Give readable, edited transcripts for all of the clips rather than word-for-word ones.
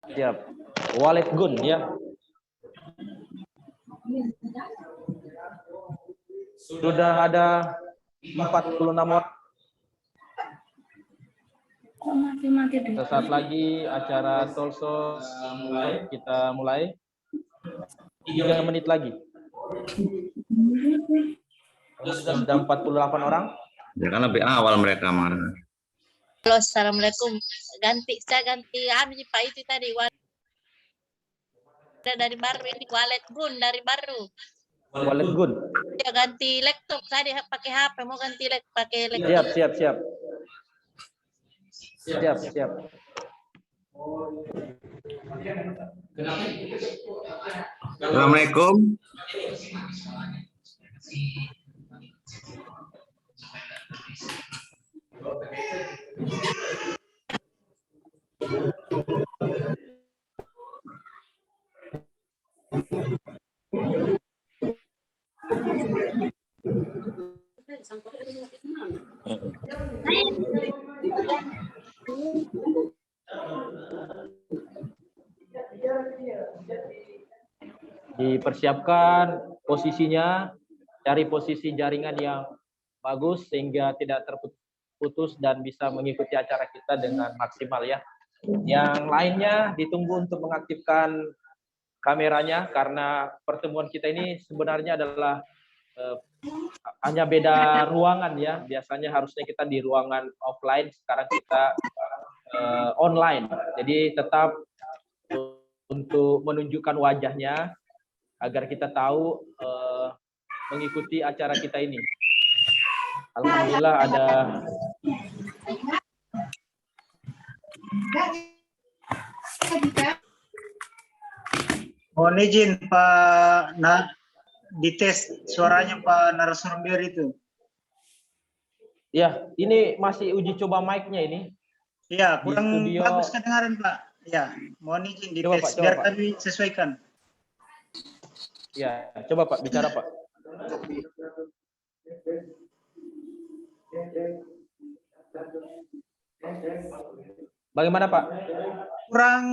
Siap. Walid Gun ya. Sudah ada 46 orang. Sesaat lagi acara Tolso kita mulai. 3 menit lagi. Sudah 48 orang. Ya kan lebih awal mereka mana. Halo, assalamualaikum. Saya ganti Pak itu tadi dari baru ini Walid Gun dari baru. Walid Gun. Ya ganti laptop tadi pakai HP mau ganti pakai laptop. Siap. Assalamualaikum. Dipersiapkan posisinya, cari posisi jaringan yang bagus sehingga tidak terputus dan bisa mengikuti acara kita dengan maksimal ya. Yang lainnya ditunggu untuk mengaktifkan kameranya karena pertemuan kita ini sebenarnya adalah hanya beda ruangan ya. Biasanya harusnya kita di ruangan offline, sekarang kita online. Jadi tetap untuk menunjukkan wajahnya agar kita tahu mengikuti acara kita ini. Alhamdulillah ada mohon izin Pak, dites suaranya Pak narasumber itu. Ya, ini masih uji coba mic-nya ini. Iya, kurang studio... bagus kedengaran Pak. Ya, mohon izin dites coba, biar Pak. kami sesuaikan. Ya, coba Pak, bicara Pak. Bagaimana Pak? Kurang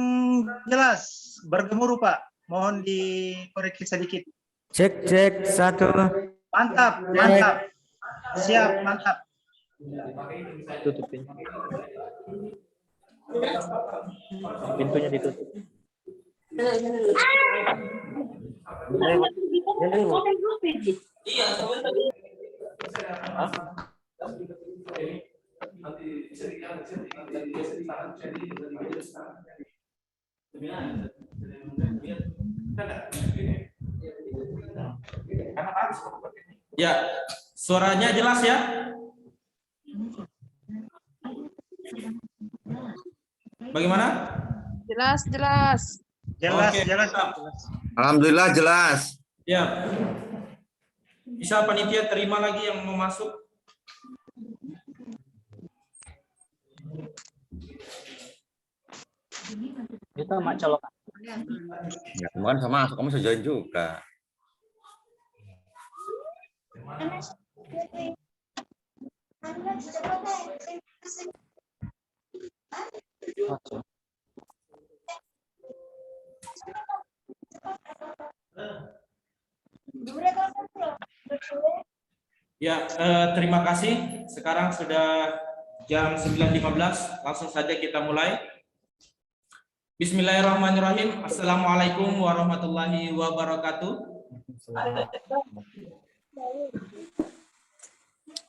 jelas, bergemuruh Pak. Mohon dikoreksi sedikit. Cek 1. Mantap. Siap, mantap. Tutupin. Pintunya ditutup. Ya, suaranya jelas ya? Bagaimana? Jelas. Oke, Jelas. Alhamdulillah jelas. Ya. Bisa panitia terima lagi yang mau masuk? Kita mak colok. Ya, kemarin sama kamu bisa join juga. Ya, terima kasih. Sekarang sudah jam 9.15. Langsung saja kita mulai. Bismillahirrahmanirrahim. Assalamualaikum warahmatullahi wabarakatuh.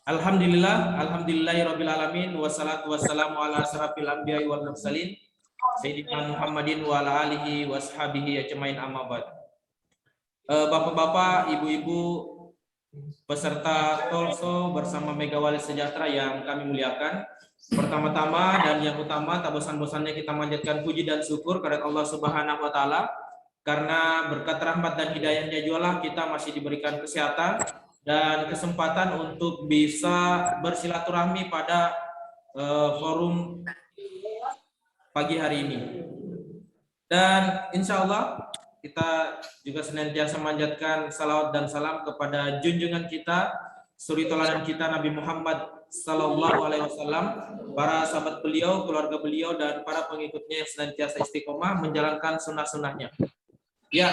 Alhamdulillahirabbil alamin wassalatu wassalamu ala asrafil anbiya'i wal mursalin sayyidina Muhammadin wa ala alihi washabihi ajmain amma ba'd. Bapak-bapak, ibu-ibu peserta Tolso bersama Megawali Sejahtera yang kami muliakan. Pertama-tama dan yang utama, tak bosan-bosannya kita manjatkan puji dan syukur kepada Allah Subhanahu wa taala karena berkat rahmat dan hidayahnya jualah kita masih diberikan kesehatan dan kesempatan untuk bisa bersilaturahmi pada forum pagi hari ini. Dan insya Allah kita juga senantiasa memanjatkan salawat dan salam kepada junjungan kita, suri teladan kita Nabi Muhammad Sallallahu Alaihi Wasallam, para sahabat beliau, keluarga beliau, dan para pengikutnya yang senantiasa istiqomah menjalankan sunnah-sunnahnya. Ya,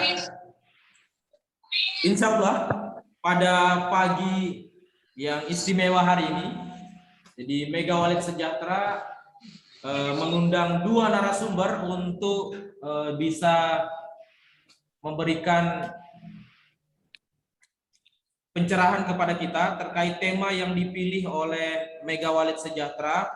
insya Allah pada pagi yang istimewa hari ini, jadi Mega Walid Sejahtera mengundang 2 narasumber untuk bisa memberikan pencerahan kepada kita terkait tema yang dipilih oleh Mega Walid Sejahtera,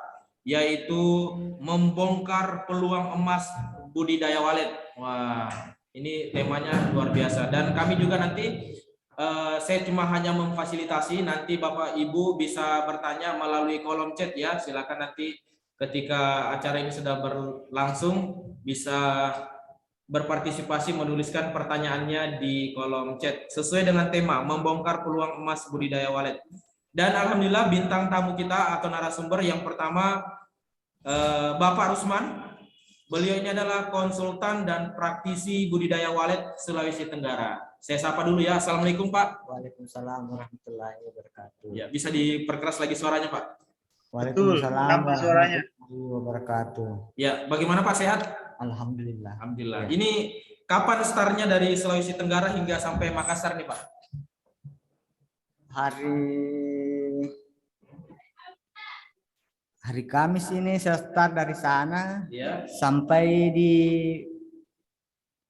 yaitu membongkar peluang emas budidaya walet. Wah, ini temanya luar biasa. Dan kami juga nanti, saya cuma hanya memfasilitasi, nanti Bapak Ibu bisa bertanya melalui kolom chat ya. Silakan nanti ketika acara ini sudah berlangsung bisa berpartisipasi menuliskan pertanyaannya di kolom chat sesuai dengan tema membongkar peluang emas budidaya walet. Dan alhamdulillah bintang tamu kita atau narasumber yang pertama Bapak Rusman. Beliau ini adalah konsultan dan praktisi budidaya walet Sulawesi Tenggara. Saya sapa dulu ya. Assalamualaikum Pak. Waalaikumsalam warahmatullahi wabarakatuh. Ya, bisa diperkeras lagi suaranya Pak. Waalaikumsalam Betul, suaranya. warahmatullahi wabarakatuh. Ya, bagaimana Pak, sehat? Alhamdulillah. Alhamdulillah. Ya. Ini kapan startnya dari Sulawesi Tenggara hingga sampai Makassar nih Pak? Hari Kamis ini saya start dari sana Ya. sampai di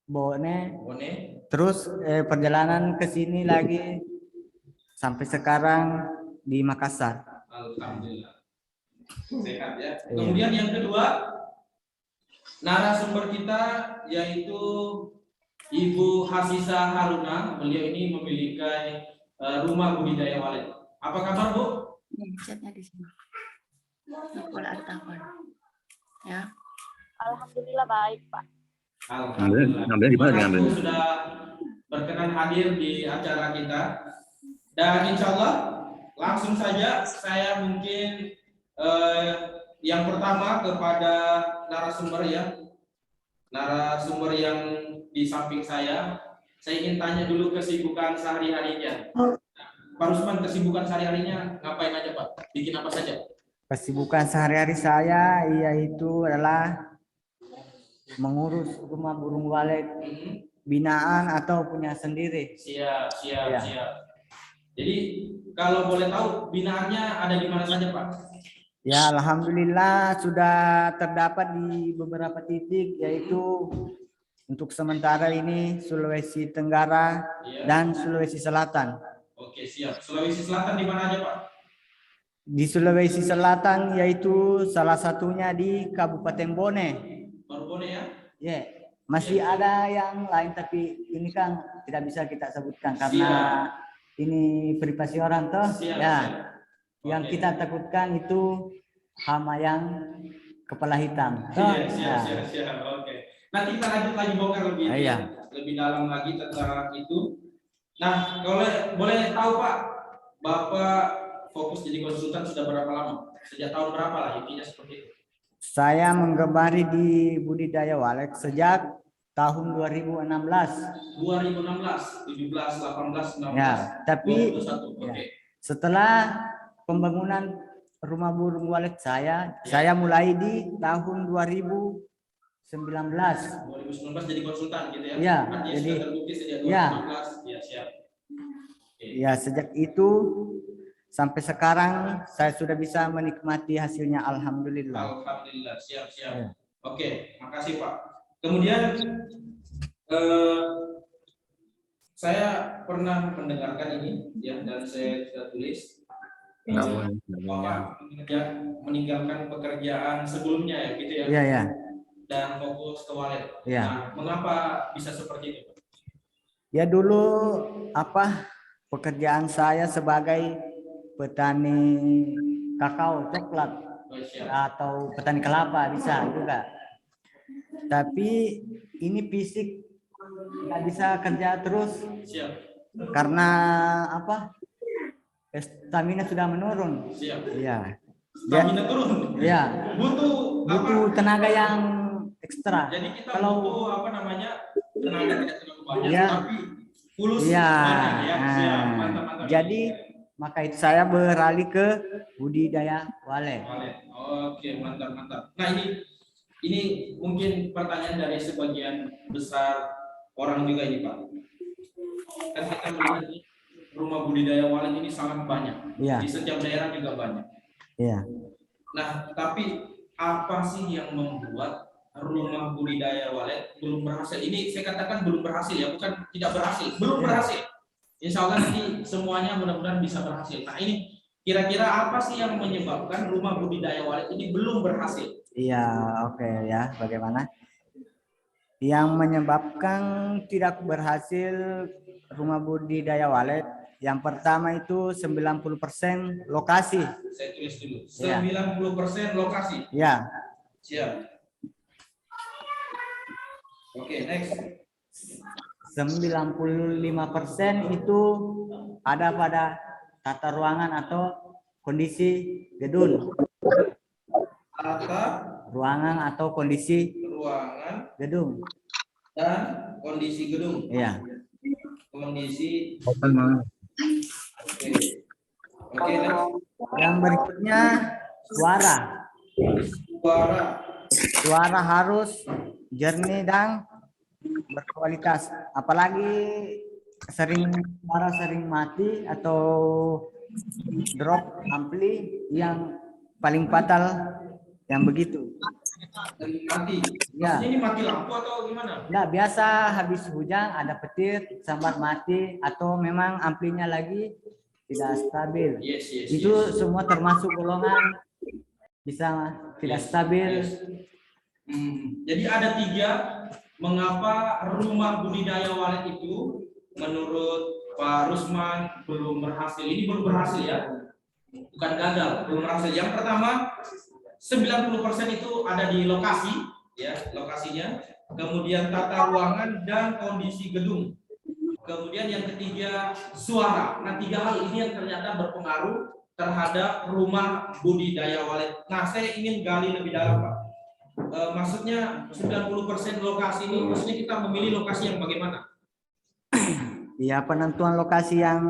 Bone, Bone. terus perjalanan ke sini lagi sampai sekarang di Makassar. Alhamdulillah. Sehat ya. Kemudian yang kedua, narasumber kita yaitu Ibu Hasisa Haruna. Beliau ini memiliki rumah budidaya walet. Apa kabar Bu? Chatnya di sini. Pola artawan. Ya. Alhamdulillah baik, Pak. Ngambil di mana nih ngambil? Sudah berkenan hadir di acara kita. Dan insya Allah langsung saja saya mungkin yang pertama kepada narasumber ya. Narasumber yang di samping saya ingin tanya dulu kesibukan sehari-harinya. Pak Rusman, kesibukan sehari-harinya ngapain aja Pak? Bikin apa saja? Kesibukan sehari-hari saya yaitu adalah mengurus rumah burung walet binaan atau punya sendiri. Siap. Ya. Jadi kalau boleh tahu binaannya ada di mana saja Pak? Ya, alhamdulillah sudah terdapat di beberapa titik, yaitu untuk sementara ini Sulawesi Tenggara Ya. dan Sulawesi Selatan. Oke, siap. Sulawesi Selatan di mana aja Pak? Di Sulawesi Selatan yaitu salah satunya di Kabupaten Bone. Baru Bone ya? Ya, masih ada yang lain tapi ini kan tidak bisa kita sebutkan karena ini privasi orang toh. Siap, Ya. siap. Yang Oke. kita takutkan itu hama yang kepala hitam. Toh? Ya. Siap. Oke. Nanti kita lanjut lagi bongkar lebih Iya. lebih dalam lagi tentang itu. Nah, kalau boleh tahu Pak, Bapak fokus jadi konsultan sudah berapa lama? Sejak tahun berapa lah intinya seperti itu? Saya menggemari di budidaya walet sejak tahun 2016. 2016, 17, 18, 19, Ya, tapi 21. Oke. ya. Setelah pembangunan rumah burung walet saya mulai di tahun 2019. 2019 jadi konsultan gitu ya? Ya, Artinya jadi sudah terbukti sejak 2016. ya. Ya, siap. Oke. Ya, sejak itu sampai sekarang saya sudah bisa menikmati hasilnya, alhamdulillah. Alhamdulillah, siap. Ya. Oke, makasih Pak. Kemudian saya pernah mendengarkan ini ya, dan saya sudah tulis. Bapak meninggalkan pekerjaan sebelumnya ya, gitu ya? Iya, ya. Dan fokus ke walet. Ya. Nah, mengapa bisa seperti itu? Ya, dulu pekerjaan saya sebagai petani kakao coklat Oh, siap. atau petani kelapa bisa juga. Tapi ini fisik nggak bisa kerja terus Siap. karena stamina sudah menurun. Siap. Iya. Stamina turun. Iya. Butuh Tenaga yang ekstra. Jadi kita Kalau- butuh tenaga tidak terlalu banyak, Iya. tapi fulus Iya. banyak ya. Siap. Nah, Mantap. jadi maka itu saya beralih ke budidaya walet. Oke, mantap mantap. Nah ini mungkin pertanyaan dari sebagian besar orang juga ini Pak. Kan kita melihat nih, rumah budidaya walet ini sangat banyak. Iya. Di setiap daerah juga banyak. Iya. Nah, tapi apa sih yang membuat rumah budidaya walet belum berhasil? Ini saya katakan belum berhasil ya, bukan tidak berhasil, belum berhasil. Insya Allah nanti semuanya mudah-mudahan bisa berhasil. Nah ini kira-kira apa sih yang menyebabkan rumah budidaya walet ini belum berhasil? Iya, oke ya. Bagaimana? Yang menyebabkan tidak berhasil rumah budidaya walet, yang pertama itu 90% lokasi. Saya tulis dulu. Ya. 90% lokasi. Ya. Siap. Oke, next. 95% itu ada pada tata ruangan atau kondisi gedung. Tata Ruangan atau kondisi ruangan gedung. dan kondisi gedung. Iya. Kondisi. Oke. Oke, next. Yang berikutnya suara. Suara. Suara harus jernih dan berkualitas. Apalagi suara sering mati atau drop ampli yang paling fatal yang begitu. Mati. Ya. Maksudnya ini mati lampu atau gimana? Nah, biasa habis hujan ada petir sambat mati atau memang amplinya lagi tidak stabil. Yes. Itu semua termasuk golongan bisa tidak stabil. Yes. Jadi ada 3 mengapa rumah budidaya walet itu menurut Pak Rusman belum berhasil. Ini belum berhasil ya. Bukan gagal, belum berhasil. Yang pertama 90% itu ada di lokasi ya, lokasinya. Kemudian tata ruangan dan kondisi gedung. Kemudian yang ketiga suara. Nah 3 hal ini yang ternyata berpengaruh terhadap rumah budidaya walet. Nah saya ingin gali lebih dalam Pak. Maksudnya 90% lokasi ini, maksudnya kita memilih lokasi yang bagaimana? Ya, penentuan lokasi yang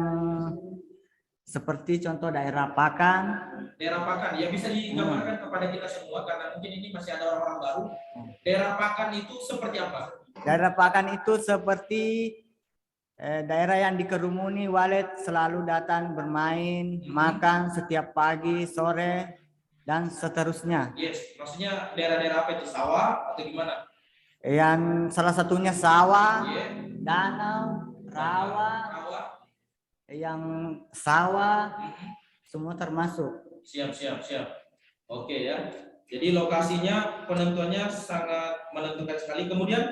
seperti contoh daerah Pakan. Daerah Pakan, ya bisa digambarkan kepada kita semua karena mungkin ini masih ada orang-orang baru. Daerah Pakan itu seperti apa? Daerah Pakan itu seperti daerah yang dikerumuni walet selalu datang bermain, makan setiap pagi, sore, dan seterusnya. Yes, maksudnya daerah-daerah apa itu? Sawah atau gimana? Yang salah satunya sawah, Yeah. danau, rawa, Rawa. yang sawah, semua termasuk. Siap. Oke ya. Jadi lokasinya penentuannya sangat menentukan sekali. Kemudian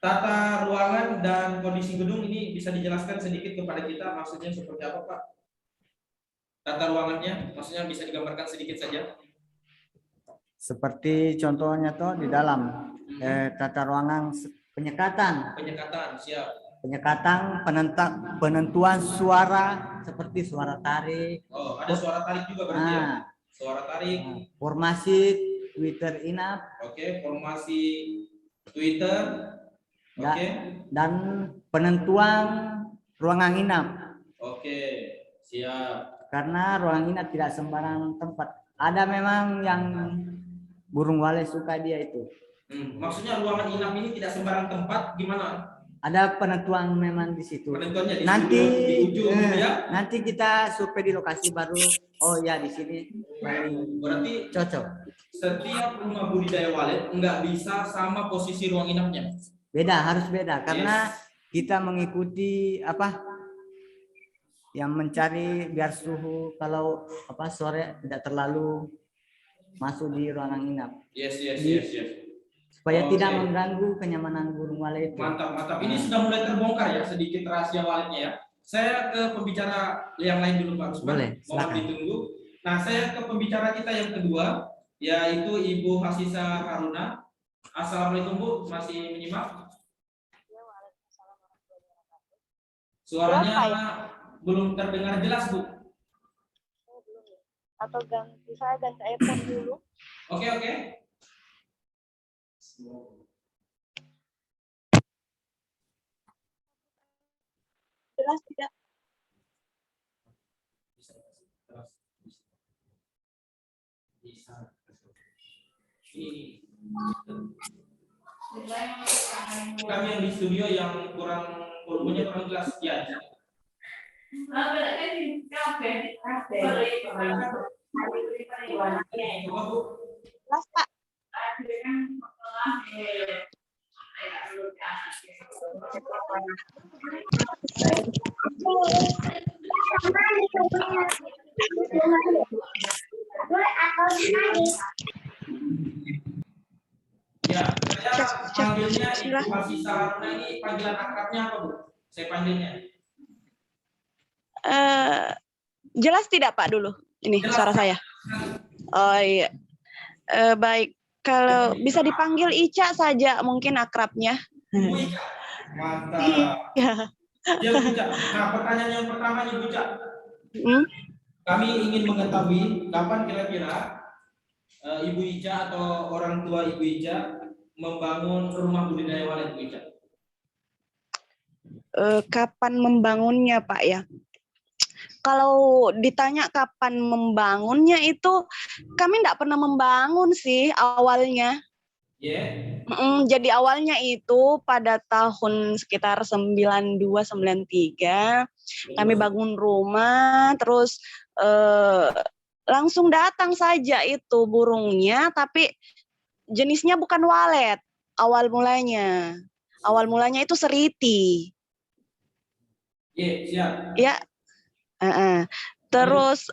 tata ruangan dan kondisi gedung ini bisa dijelaskan sedikit kepada kita maksudnya seperti apa Pak? Tata ruangannya maksudnya bisa digambarkan sedikit saja. Seperti contohnya tuh di dalam tata ruangan penyekatan, Siap. penyekatan penentuan suara seperti suara tarik. Oh, ada suara tarik juga berarti ya? Suara tarik. Formasi Twitter inap. Oke, formasi Twitter. Oke. Dan penentuan ruangan inap. Oke, siap. Karena ruang inap tidak sembarang tempat. Ada memang yang burung walet suka dia itu. Maksudnya ruangan inap ini tidak sembarang tempat gimana? Ada penentuan memang di situ. Penentuannya di Nanti di ujung ya. nanti kita survei di lokasi baru. Oh ya di sini paling Berarti cocok. setiap rumah budidaya walet nggak bisa sama posisi ruang inapnya. Beda, harus beda karena kita mengikuti apa? Yang mencari biar suhu kalau sore tidak terlalu masuk di ruangan inap. Yes. Supaya tidak mengganggu kenyamanan burung walet itu. Mantap. Ini sudah mulai terbongkar ya sedikit rahasia waletnya ya. Saya ke pembicara yang lain dulu Pak Rusman. Boleh, Mohon silakan. ditunggu. Nah, saya ke pembicara kita yang kedua yaitu Ibu Hasisa Haruna. Assalamualaikum Bu, masih menyimak? Suaranya belum terdengar jelas Bu. Atau saya ganti iPhone dulu. Oke. Jelas tidak? Ini. Kami yang di studio yang volumenya kurang jelas ya. Jelas, Pak. Ya, saya panggilnya Ibu Hasisa Haruna ini panggilan akrabnya apa, Bu? Saya panggilnya. Jelas tidak Pak dulu? Ini Jelas. suara saya. Oh iya. Baik, kalau bisa dipanggil Ica saja mungkin akrabnya. Bu Ica. Mantap. Ya. Ya, Bu Ica. Nah, pertanyaan yang pertama nih, Bu Ica. Kami ingin mengetahui kapan kira-kira Ibu Ica atau orang tua Ibu Ica membangun rumah budidaya walet, Bu Ica. Kapan membangunnya Pak ya? Kalau ditanya kapan membangunnya itu kami tidak pernah membangun sih awalnya. Yeah. Jadi awalnya itu pada tahun sekitar 92-93 kami bangun rumah, terus langsung datang saja itu burungnya, tapi jenisnya bukan walet awal mulanya. Awal mulanya itu seriti. Siap. Ya. Terus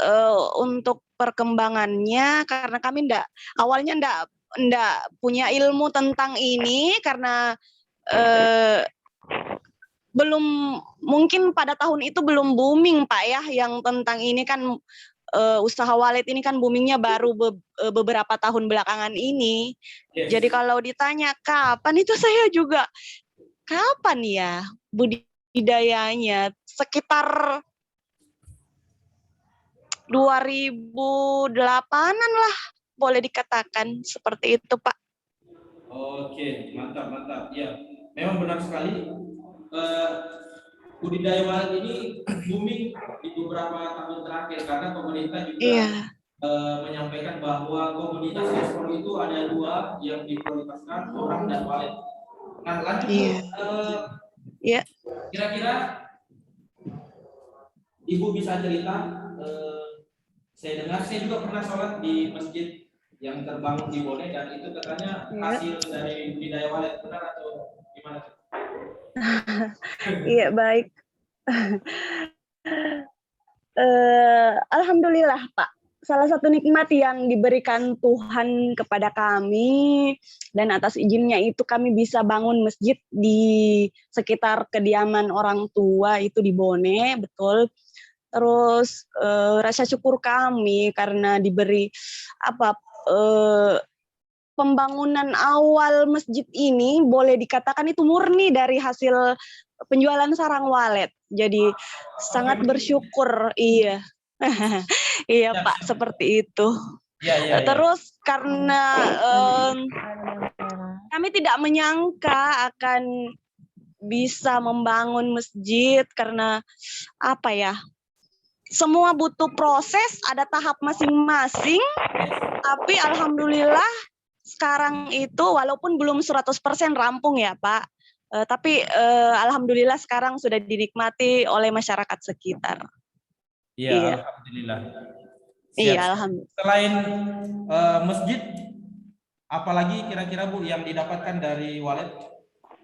untuk perkembangannya karena kami awalnya ndak punya ilmu tentang ini karena belum mungkin pada tahun itu belum booming Pak ya yang tentang ini kan usaha walet ini kan boomingnya baru beberapa tahun belakangan ini. Yes. Jadi kalau ditanya kapan itu saya juga kapan ya budidayanya sekitar 2008-an lah boleh dikatakan seperti itu Pak. Oke, mantap. Ya, memang benar sekali. Budidaya walet ini booming di beberapa tahun terakhir karena pemerintah juga menyampaikan bahwa komoditas ekspor itu ada 2 yang diprioritaskan, orang dan walet. Nah, lanjut. Kira-kira Ibu bisa cerita? Saya dengar, saya juga pernah sholat di masjid yang terbangun di Bone dan itu katanya hasil dari budidaya walet, benar atau gimana? Iya baik. Alhamdulillah Pak. Salah satu nikmat yang diberikan Tuhan kepada kami dan atas izinnya itu kami bisa bangun masjid di sekitar kediaman orang tua itu di Bone, betul. Terus rasa syukur kami karena diberi pembangunan awal masjid ini boleh dikatakan itu murni dari hasil penjualan sarang walet. Jadi sangat bersyukur, iya. Iya Pak, seperti itu. Terus karena kami tidak menyangka akan bisa membangun masjid karena semua butuh proses, ada tahap masing-masing, tapi alhamdulillah sekarang itu walaupun belum 100% rampung ya Pak, tapi alhamdulillah sekarang sudah dinikmati oleh masyarakat sekitar. Iya. Alhamdulillah. Iya, alhamdulillah. Selain masjid, apalagi kira-kira Bu yang didapatkan dari walet?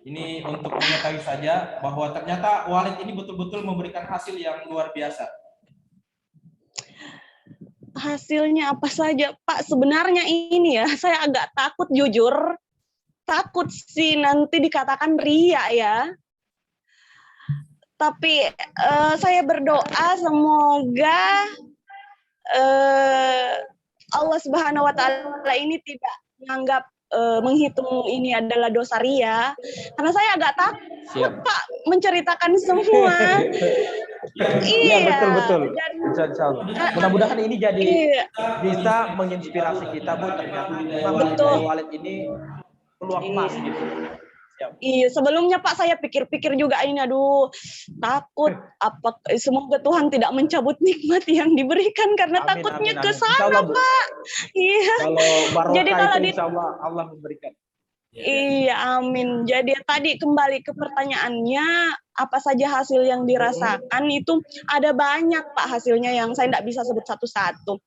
Ini untuk mengetahui saja bahwa ternyata walet ini betul-betul memberikan hasil yang luar biasa. Hasilnya apa saja Pak? Sebenarnya ini ya, saya agak takut jujur. Takut sih nanti dikatakan ria ya. Tapi saya berdoa semoga Allah Subhanahu wa taala ini tidak menganggap menghitung ini adalah dosa ria. Karena saya agak takut Pak menceritakan semua. Iya, betul. Insyaallah. Mudah-mudahan ini jadi bisa menginspirasi kita Bu, ternyata memang budidaya walet ini peluang emas gitu. Iya, sebelumnya Pak saya pikir-pikir juga ini, aduh takut apa semoga Tuhan tidak mencabut nikmat yang diberikan karena Amin, takutnya amin, ke amin. Insya sana Allah, Bu. Pak. Iya. Kalau Jadi barokah kalau itu di insya Allah memberikan. Iya, amin. Jadi tadi kembali ke pertanyaannya, apa saja hasil yang dirasakan itu ada banyak Pak hasilnya yang saya tidak bisa sebut satu-satu.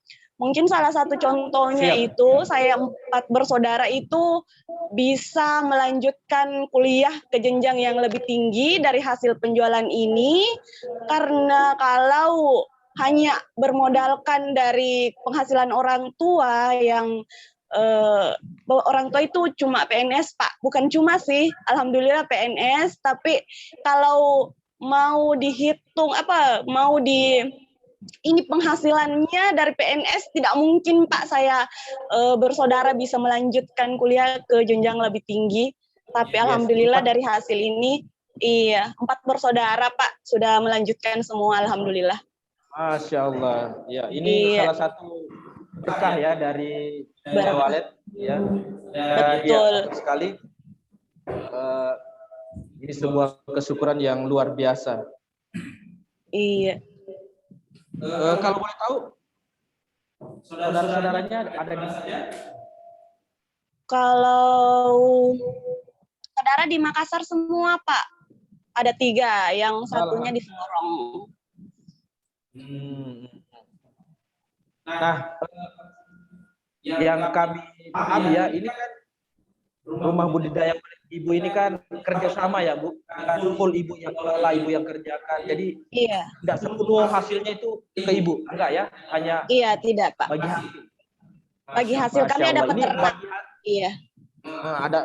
Mungkin salah satu contohnya Siap. itu saya 4 bersaudara itu bisa melanjutkan kuliah ke jenjang yang lebih tinggi dari hasil penjualan ini, karena kalau hanya bermodalkan dari penghasilan orang tua yang orang tua itu cuma PNS Pak, bukan cuma sih, alhamdulillah PNS, tapi kalau mau dihitung ini penghasilannya dari PNS tidak mungkin Pak saya bersaudara bisa melanjutkan kuliah ke jenjang lebih tinggi, tapi Yes, alhamdulillah 4. dari hasil ini iya 4 bersaudara Pak sudah melanjutkan semua alhamdulillah. Masya Allah. Ya, ini Iya. salah satu berkah ya dari Berkah. Wallet ya. Betul. Betul sekali. Ini sebuah kesyukuran yang luar biasa. Iya. Kalau boleh tahu, saudara-saudaranya ada di mana? Kalau saudara di Makassar semua Pak, ada 3, yang satunya di Sorong. Nah, yang kami paham ya, ini kan rumah budidaya ibu ini kan kerjasama ya Bu, kan full ibu yang kelola, ibu yang kerjakan. Jadi Iya. tidak sepenuh hasilnya itu ke ibu, enggak ya? Hanya Iya tidak Pak. bagi hasil. Bagi hasil kami Masya ada Allah. Ini peternak. Iya.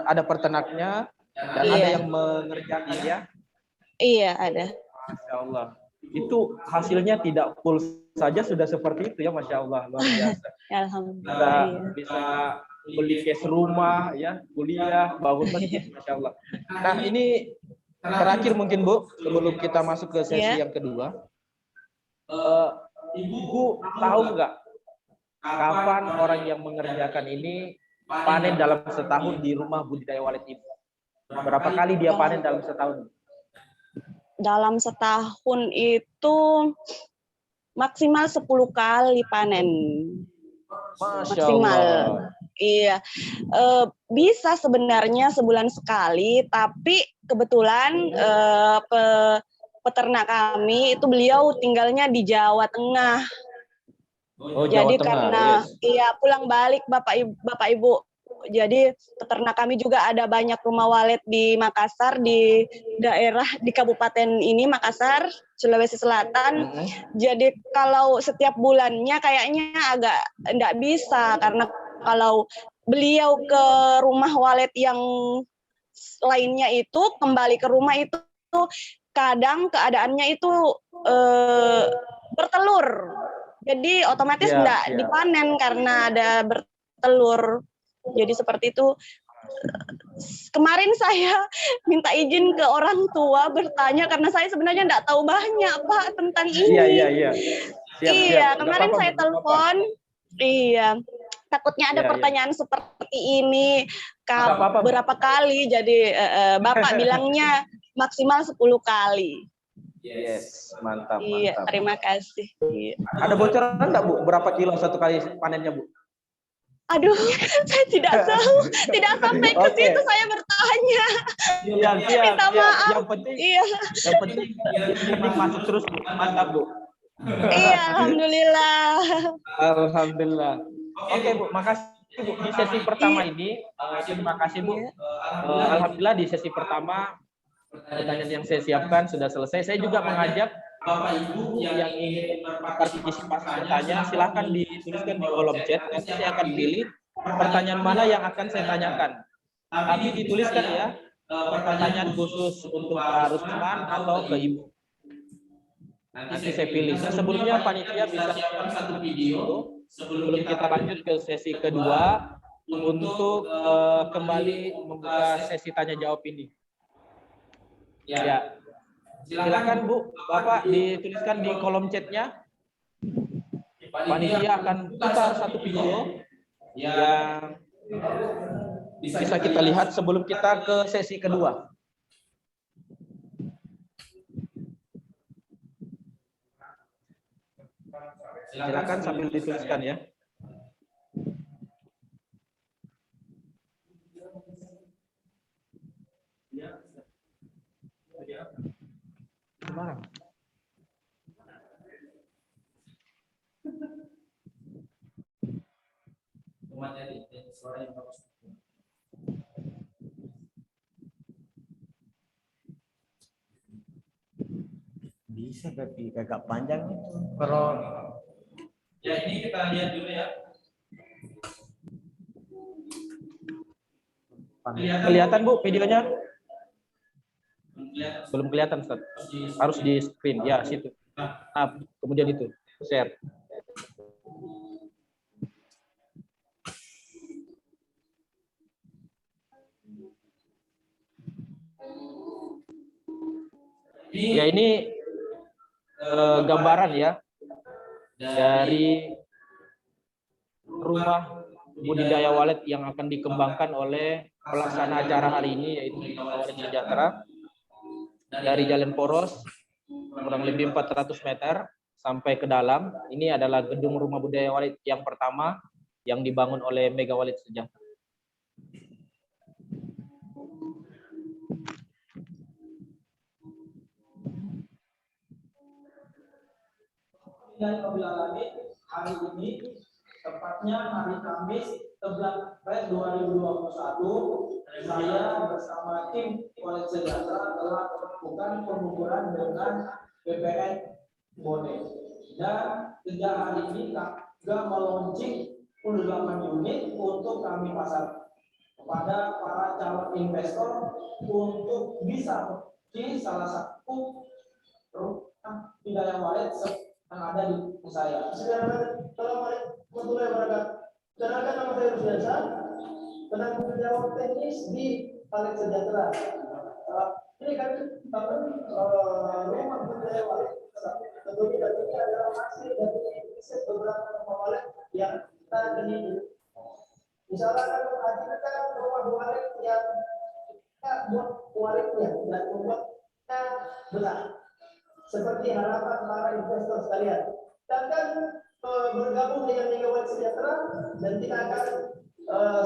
ada peternaknya dan Iya. ada yang mengerjakan ya. Iya ada. Masya Allah. Itu hasilnya tidak full saja sudah seperti itu ya, Masya Allah, luar biasa. Alhamdulillah. Iya. Bisa beli cash rumah ya, kuliah, bangun masjid, Masya Allah. Nah ini terakhir mungkin Bu, sebelum kita masuk ke sesi Iya. yang kedua, Ibu tahu nggak kapan orang yang mengerjakan ini panen dalam setahun di rumah budidaya Wallet Ibu? Berapa kali dia panen dalam setahun? Dalam setahun itu maksimal 10 kali panen. Masya Maksimal. Allah. Iya, bisa sebenarnya sebulan sekali, tapi kebetulan peternak kami itu beliau tinggalnya di Jawa Tengah. Oh, Jadi Jawa Tengah, karena iya pulang balik Bapak Ibu. Jadi peternak kami juga ada banyak rumah walet di Makassar, di daerah di kabupaten ini Makassar, Sulawesi Selatan. Jadi kalau setiap bulannya kayaknya agak enggak bisa, karena kalau beliau ke rumah walet yang lainnya itu kembali ke rumah itu kadang keadaannya itu bertelur. Jadi otomatis enggak dipanen karena ada bertelur. Jadi seperti itu. Kemarin saya minta izin ke orang tua bertanya karena saya sebenarnya enggak tahu banyak Pak tentang ini. Iya. Siap. Kemarin saya telepon. Iya. Takutnya ada pertanyaan seperti ini berapa kali, jadi Bapak bilangnya maksimal 10 kali. Yes, mantap. Iya, terima kasih. Iya. Ada bocoran enggak Bu, berapa kilo satu kali panennya Bu? Aduh, saya tidak tahu, tidak sampai ke situ saya bertanya. Minta maaf. Yang penting ini masuk terus Bu. Mantap Bu. Iya, Alhamdulillah. Oke Bu, makasih Bu. Di sesi pertama ini, terima kasih Bu. Alhamdulillah di sesi pertama pertanyaan yang saya siapkan sudah selesai. Saya juga mengajak Bapak Ibu yang ingin berpartisipasi bertanya, silahkan dituliskan di kolom chat. Nanti saya akan pilih pertanyaan mana yang akan saya tanyakan. Tapi dituliskan ya, pertanyaan khusus untuk Pak Rusman atau ke Ibu. Nanti saya pilih. Nah, sebelumnya panitia bisa siapkan satu video sebelum kita lanjut ke sesi kedua untuk kembali membuka sesi tanya jawab ini. Ya. Silakan Bu, Bapak dituliskan di kolom chatnya. Panitia akan putar satu video yang bisa kita lihat sebelum kita ke sesi kedua. Silakan sambil dituliskan ya. Bisa tapi agak panjang itu. Kalau Ya, ini kita lihat dulu ya. kelihatan Bu videonya? Lihat. Belum kelihatan Ustaz. Harus di screen ya situ. Nah, kemudian itu share. Ya ini gambaran ya dari rumah budidaya walet yang akan dikembangkan oleh pelaksana acara hari ini, yaitu Walet Sejahtera, dari Jalan Poros kurang lebih 400 meter sampai ke dalam. Ini adalah gedung rumah budidaya walet yang pertama yang dibangun oleh Mega Walet Sejahtera. Hari ini tepatnya hari Kamis 11 Maret 2021, saya bersama tim Walet Sejahtera telah melakukan pengukuran dengan BPN Bone, dan sejak hari ini juga melaunching 28 unit untuk kami pasar kepada para calon investor untuk bisa di salah satu rumah budidaya walet yang ada di saya. Assalamualaikum warahmatullahi wabarakatuh. Kenalkan nama saya Rusdiansa, penanggung jawab teknis di Walet Sejahtera. Ini kan rumah budidaya walet. Tentunya ini adalah hasil dari riset beberapa rumah walet yang kita ini. Misalnya kalau hadirkan rumah walet yang kita buat waletnya dan membuatnya benar, seperti harapan para investor sekalian. Dan kan bergabung dengan Mega Walet Sejahtera dan kita akan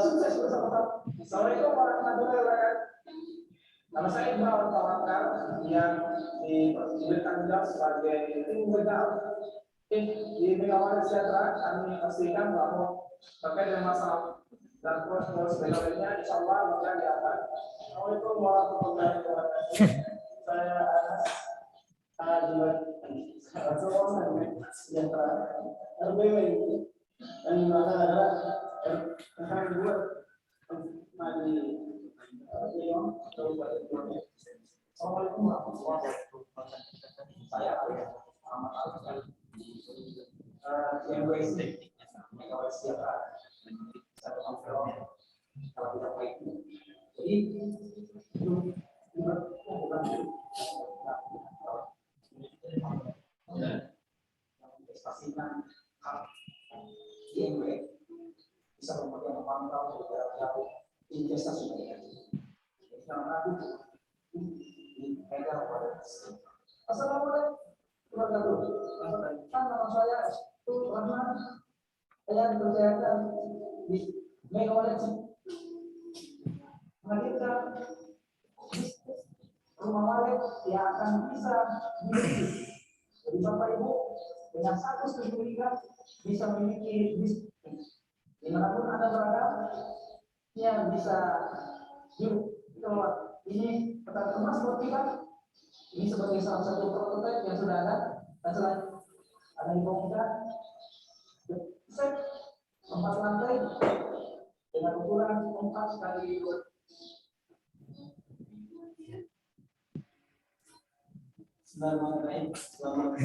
sukses bersama-sama. Assalamualaikum warahmatullahi wabarakatuh. Nama saya Iqbal Tawakal yang diberikan tanggung jawab sebagai tim legal di Mega Walet Sejahtera. Kami pastikan bahwa terkait dengan masalah dan proses legalnya, insya Allah mudah diaman. Assalamualaikum warahmatullahi wabarakatuh. Saya Anas Sejahtera RBW ini, dan mana adalah rekan dua di Assalamualaikum warahmatullahi wabarakatuh. Saya Ahmad Al-Fatih YMWC Mega Walet Sejahtera. Saya kalau tidak baik. Jadi pastikan IMW bisa kemudian memantau secara jauh investasi mereka. Karena di Mega Walet. Assalamualaikum warahmatullahi wabarakatuh. Nama saya Rahman. Saya dipercayakan di Mega Walet menghadirkan bisnis rumah walet yang akan bisa dimiliki. Jadi Bapak Ibu dengan satu sertifikat bisa memiliki bisnis dimanapun Anda berada, ya bisa keluar. Ini peta kemas buat kita. Ini sebagai salah satu prototipe yang sudah ada, dan selain ada dibongkar set 4 lantai dengan ukuran 4 kali 2. Bismillahirrahmanirrahim. Selamat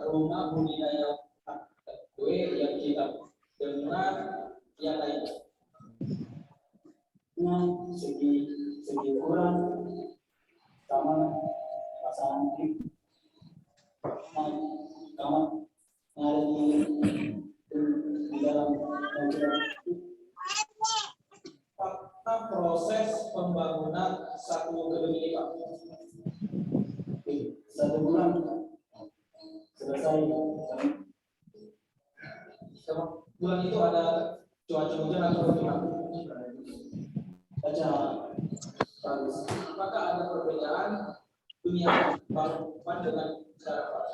rumah budidaya kue yang kita dengar yang lain. satu gedung ini Pak? Satu bulan selesai. Bulan itu ada cuaca hujan atau bagaimana? Baca bagus. Apakah ada perbedaan dunia bangunan dengan cara Pak?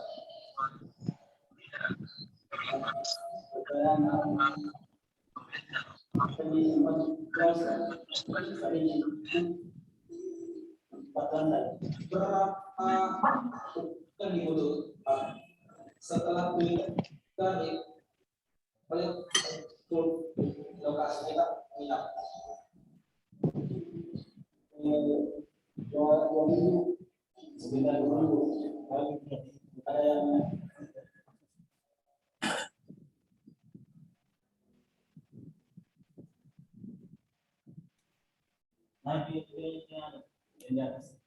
Berapa yang dibutuhkan setelah kita paling lokasi kita minat. Dua minggu sekitar 2 minggu. Ada yang nanti di atas.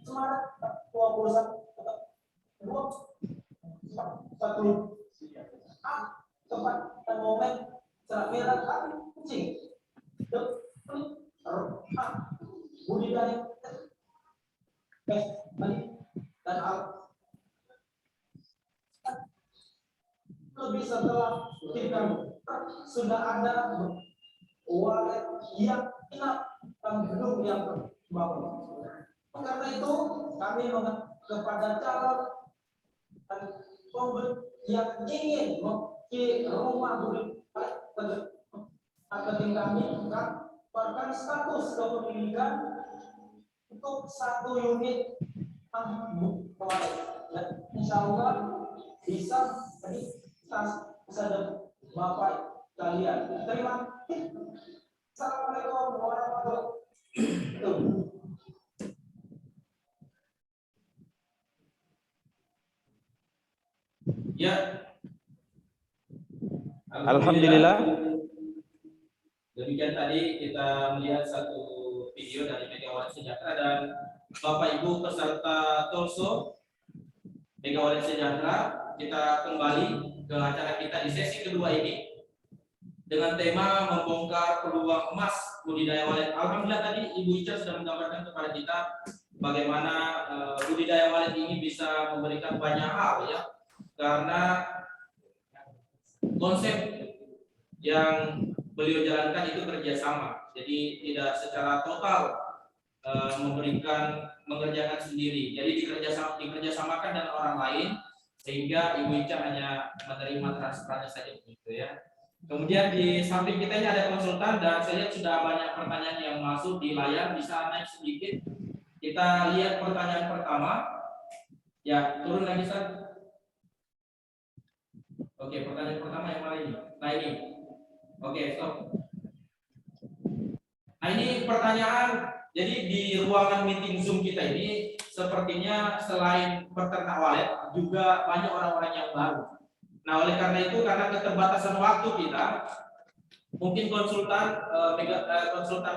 Semarang 21 tempat momen serat merah kucing budidaya dan lebih setelah kita sudah ada walet yang inap dan gedung yang terbangun. Karena itu kami kepada calon dan yang ingin memiliki rumah marketing kami bahkan status kepemilikan untuk 1 unit walet. Dan insya Allah bisa ada Bapak kalian. Terima kasih. Assalamualaikum warahmatullahi wabarakatuh. Ya. Alhamdulillah. Demikian tadi kita melihat satu video dari Megawati Sejahtera dan Bapak Ibu peserta Torso Megawati Sejahtera. Kita kembali ke acara kita di sesi kedua ini dengan tema membongkar peluang emas budidaya walet. Alhamdulillah tadi Ibu Ica sudah menggambarkan kepada kita bagaimana budidaya walet ini bisa memberikan banyak hal ya, karena konsep yang beliau jalankan itu kerjasama, jadi tidak secara total mengerjakan sendiri, jadi dikerjasamakan dengan orang lain sehingga Ibu Ica hanya menerima transferannya saja begitu ya. Kemudian di samping kita ini ada konsultan dan saya lihat sudah banyak pertanyaan yang masuk di layar, bisa naik sedikit. Kita lihat pertanyaan pertama. Ya, turun lagi Ustaz. Oke, pertanyaan pertama yang mana ini? Nah ini. Oke, stop. Nah ini pertanyaan, jadi di ruangan meeting Zoom kita ini sepertinya selain peternak walet juga banyak orang-orang yang baru. Nah oleh karena itu, karena keterbatasan waktu kita, mungkin konsultan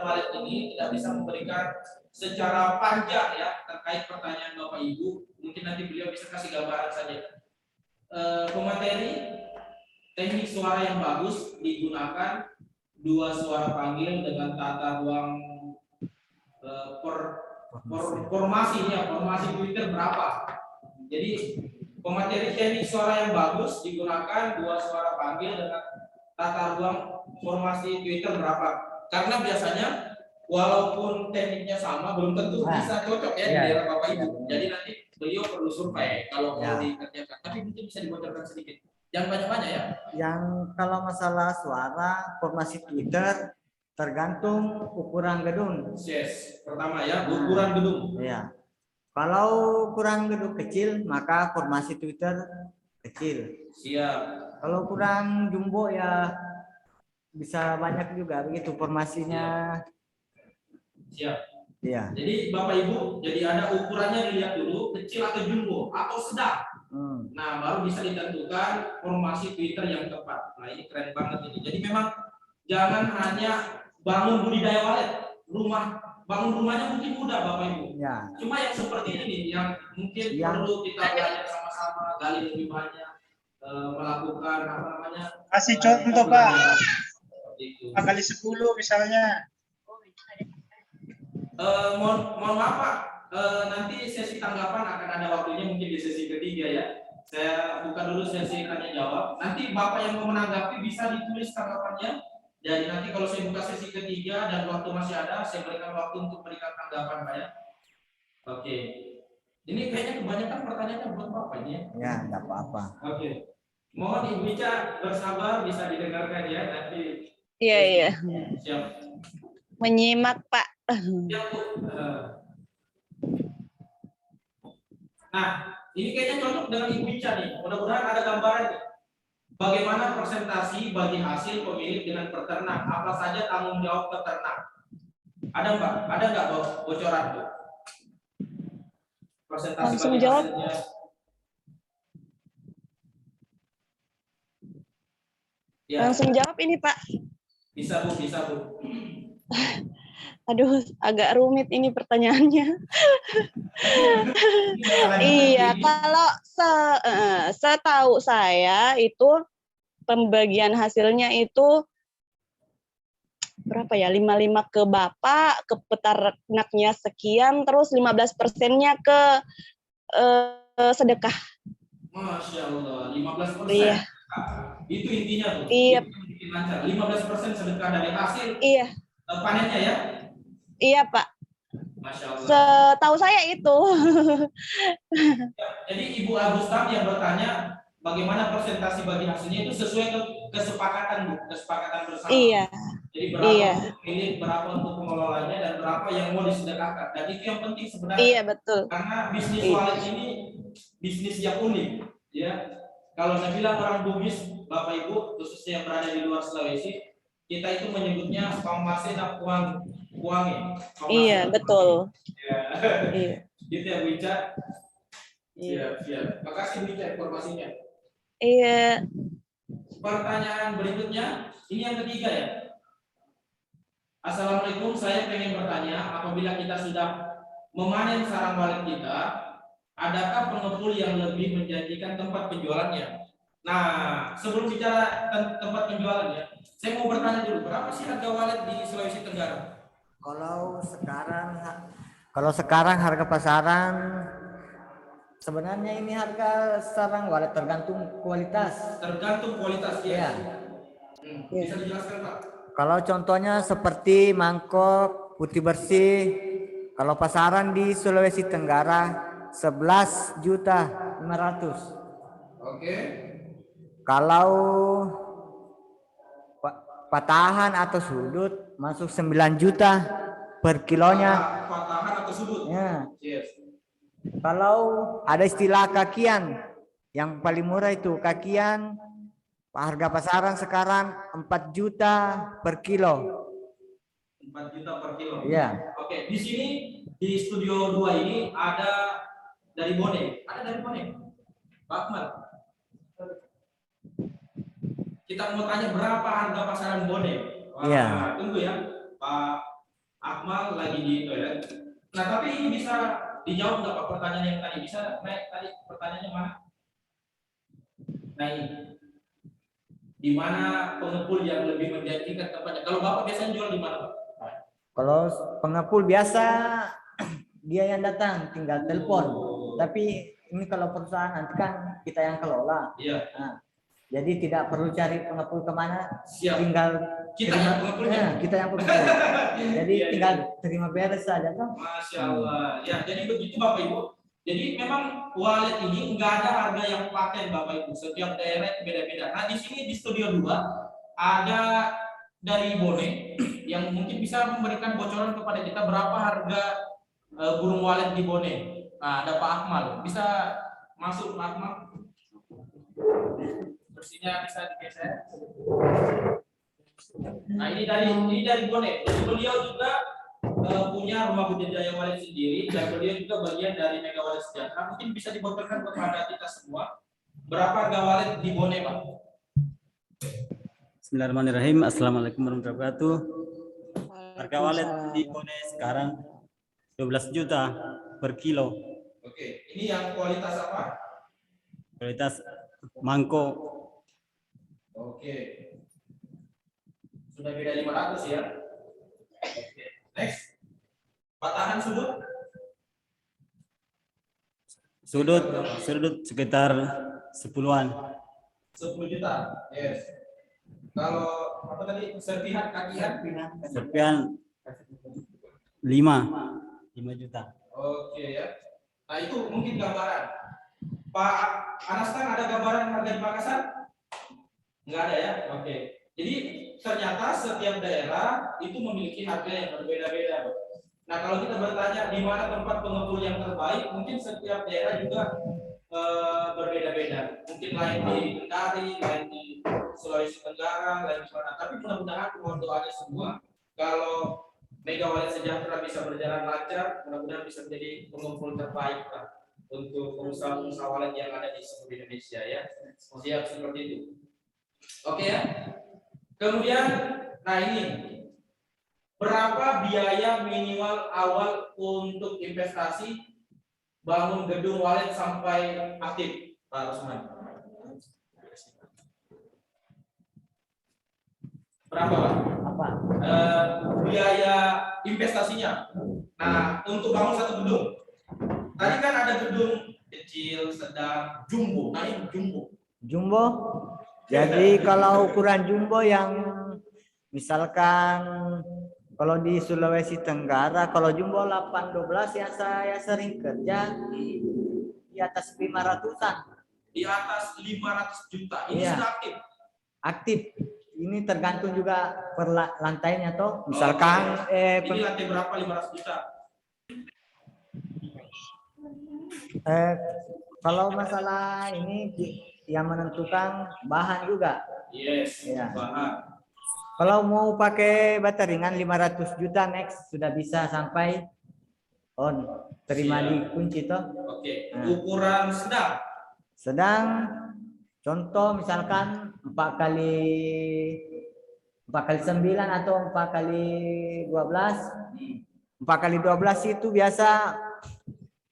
walet ini tidak bisa memberikan secara panjang ya terkait pertanyaan Bapak Ibu. Mungkin nanti beliau bisa kasih gambaran saja. Pemateri teknik suara yang bagus digunakan 2 suara panggil dengan tata ruang formasi Twitter berapa. Jadi pemateri teknik suara yang bagus digunakan 2 suara panggil dengan tata ruang formasi Twitter berapa. Karena biasanya walaupun tekniknya sama belum tentu bisa cocok ya di daerah Bapak Ibu. Jadi nanti beliau perlu survei kalau mau dikerjakan. Tapi mungkin bisa dibocorkan sedikit. Jangan banyak-banyak ya. Yang kalau masalah suara formasi Twitter tergantung ukuran gedung. Yes, pertama ya, ukuran gedung. Iya. Kalau ukuran gedung kecil maka formasi Twitter kecil. Siap. Kalau ukuran jumbo ya bisa banyak juga begitu formasinya. Siap. Iya. Jadi Bapak Ibu, jadi ada ukurannya dilihat dulu, kecil atau jumbo atau sedang. Nah, baru bisa ditentukan formasi Twitter yang tepat. Nah, ini keren banget ini. Jadi memang jangan hanya bangun budidaya walet, rumah bangun rumahnya mungkin mudah Bapak Ibu. Ya. Cuma yang seperti ini yang mungkin Yang- perlu kita belajar sama-sama, gali lebih banyak, melakukan apa namanya? Kasih contoh Pak, Seperti itu. 5 kali 10 misalnya. Mohon maaf Pak, nanti sesi tanggapan akan ada waktunya mungkin di sesi ketiga ya. Saya buka dulu sesi tanya jawab. Nanti Bapak yang mau menanggapi bisa ditulis tanggapannya. Jadi nanti kalau saya buka sesi ketiga dan waktu masih ada, saya berikan waktu untuk berikan tanggapan Pak ya. Oke. Ini kayaknya kebanyakan pertanyaannya buat Bapak ini ya. Ya, enggak apa-apa. Oke. Mohon Ibu Ica bersabar, bisa didengarkan ya nanti. Iya, iya. Siap. Menyimak, Pak. Siap Bu. Nah, ini kayaknya cocok dengan Ibu Ica nih. Mudah-mudahan ada gambaran nih. Bagaimana presentasi bagi hasil pemilik dengan peternak? Apa saja tanggung jawab peternak? Ada Mbak? Ada nggak bocoran Bu? Presentasi Langsung bagi jawab. hasilnya. Ya, Langsung jawab ini, Pak. bisa Bu, bisa Bu. Aduh, agak rumit ini pertanyaannya. Iya, kalau setahu saya itu pembagian hasilnya itu berapa ya? 55 ke Bapak, ke peternaknya sekian, terus 15%-nya ke sedekah. Masya Allah, 15%. Iya. Itu intinya tuh. Iya. Itu yang bikin lancar. 15% sedekah dari hasil Iya, panennya ya. iya Pak. Masya Allah. Setahu saya itu. Jadi Ibu Agustam yang bertanya bagaimana presentasi bagi hasilnya itu sesuai kesepakatan Bu, kesepakatan bersama. Iya. Jadi berapa Iya. untuk milik, berapa untuk pengelolanya dan berapa yang mau disedekahkan. Dan itu yang penting sebenarnya. Iya, betul. Karena bisnis Iya. wallet ini bisnis yang unik, ya. Kalau saya bilang orang Bugis, Bapak Ibu, khususnya yang berada di luar Sulawesi, kita itu menyebutnya pamasena kuange. Iya, betul. Ya. Iya. Gitu ya Bu Ica. Iya. Siap. Makasih Bu Ica informasinya. Iya. Pertanyaan berikutnya, ini yang ketiga ya. Assalamualaikum, saya pengen bertanya, apabila kita sudah memanen sarang walet kita, adakah pengepul yang lebih menjanjikan tempat penjualannya? Nah, sebelum bicara tempat penjualannya, saya mau bertanya dulu, berapa sih harga walet di Sulawesi Tenggara? Kalau sekarang harga pasaran sebenarnya ini harga sarang walet tergantung kualitas. Tergantung kualitas ya. Iya. Bisa dijelaskan Pak? Kalau contohnya seperti mangkok putih bersih, kalau pasaran di Sulawesi Tenggara 11.500.000. Oke. Kalau patahan atau sudut masuk 9 juta per kilonya. Patahan atau sudut? Ya. Yes. Kalau ada istilah kakian, yang paling murah itu kakian, harga pasaran sekarang 4 juta per kilo. 4 juta per kilo. Iya. Oke, di sini di studio 2 ini ada dari Bone. Ada dari Bone. Pak Akmal. Kita mau tanya berapa harga pasaran Bone. Wah, Iya. Tunggu ya. Pak Akmal lagi di toilet. Nah, tapi ini bisa dijawab nggak Pak pertanyaan yang tadi? Bisa naik tadi pertanyaannya mana? Nah ini. Di mana pengepul yang lebih menjanjikan tempatnya? Kalau Bapak biasanya jual di mana, Pak? Kalau pengepul biasa dia yang datang, tinggal telepon. Tapi ini kalau perusahaan nanti kan kita yang kelola. Iya. Nah, jadi tidak perlu cari pengepul kemana, Siap. tinggal Kita yang pengepulnya. kita yang pengepul. Jadi Iya, iya. tinggal terima beres saja kan. Masya Allah. Ya, jadi begitu Bapak Ibu. Jadi memang walet ini enggak ada harga yang paten Bapak Ibu. Setiap daerah beda-beda. Nah, di sini di studio 2 ada dari Bone yang mungkin bisa memberikan bocoran kepada kita berapa harga burung walet di Bone. Nah, ada Pak Akmal. Bisa masuk Pak Akmal? Kursinya bisa digeser. Nah, ini dari Bone. Jadi beliau juga punya rumah budidaya walet sendiri dan beliau juga bagian dari Mega Walet Sejahtera. Mungkin bisa dibocorkan kepada kita semua berapa harga walet di Bone, Pak? Bismillahirrahmanirrahim. Assalamualaikum warahmatullahi wabarakatuh. Harga walet di Kone sekarang 12 juta per kilo. Oke, ini yang kualitas apa? Kualitas mangko. Oke. Sudah beda 500 ya. Oke. Next. Patahan sudut. Sudut sekitar 10-an. 10 juta. Yes. Kalau apa tadi? Serpihan kakian? Serpihan 5 juta. Oke ya. Nah itu mungkin gambaran. Pak Anastan ada gambaran harga di Makassar? Enggak ada ya? Oke. Jadi ternyata setiap daerah itu memiliki harga yang berbeda-beda. Nah kalau kita bertanya di mana tempat pengepul yang terbaik, mungkin setiap daerah juga berbeda-beda. Mungkin lain di Kendari, lain di Sulawesi Tenggara, lain di mana. Tapi mudah-mudahan mohon doanya semua kalau Mega Wallet Sejahtera bisa berjalan lancar, mudah-mudahan bisa menjadi pengumpul terbaik Pak, untuk pengusaha-pengusaha wallet yang ada di seluruh Indonesia ya. Siap seperti itu. Oke ya. Kemudian, nah ini berapa biaya minimal awal untuk investasi bangun gedung wallet sampai aktif, Pak Rosman? Berapa Pak? Apa? Biaya investasinya. Nah, untuk bangun satu gedung. Tadi kan ada gedung kecil, sedang, jumbo. Nah, ini jumbo. Jumbo. Jadi kalau ukuran jumbo yang misalkan kalau di Sulawesi Tenggara, kalau jumbo 812 yang saya sering kerja di atas 500-an. Di atas 500 juta. Ini Iya. sudah aktif. Aktif. Ini tergantung juga per lantainya toh. Misalkan Ini lantai berapa 500 juta? Kalau masalah ini yang menentukan bahan juga. Yes, Iya. bahan. Kalau mau pakai baterai ringan 500 juta next sudah bisa sampai on terima Siap. di kunci toh. Oke. Nah. Ukuran sedang. Sedang contoh misalkan 4 kali 9 atau 4 kali 12. 4 kali 12 itu biasa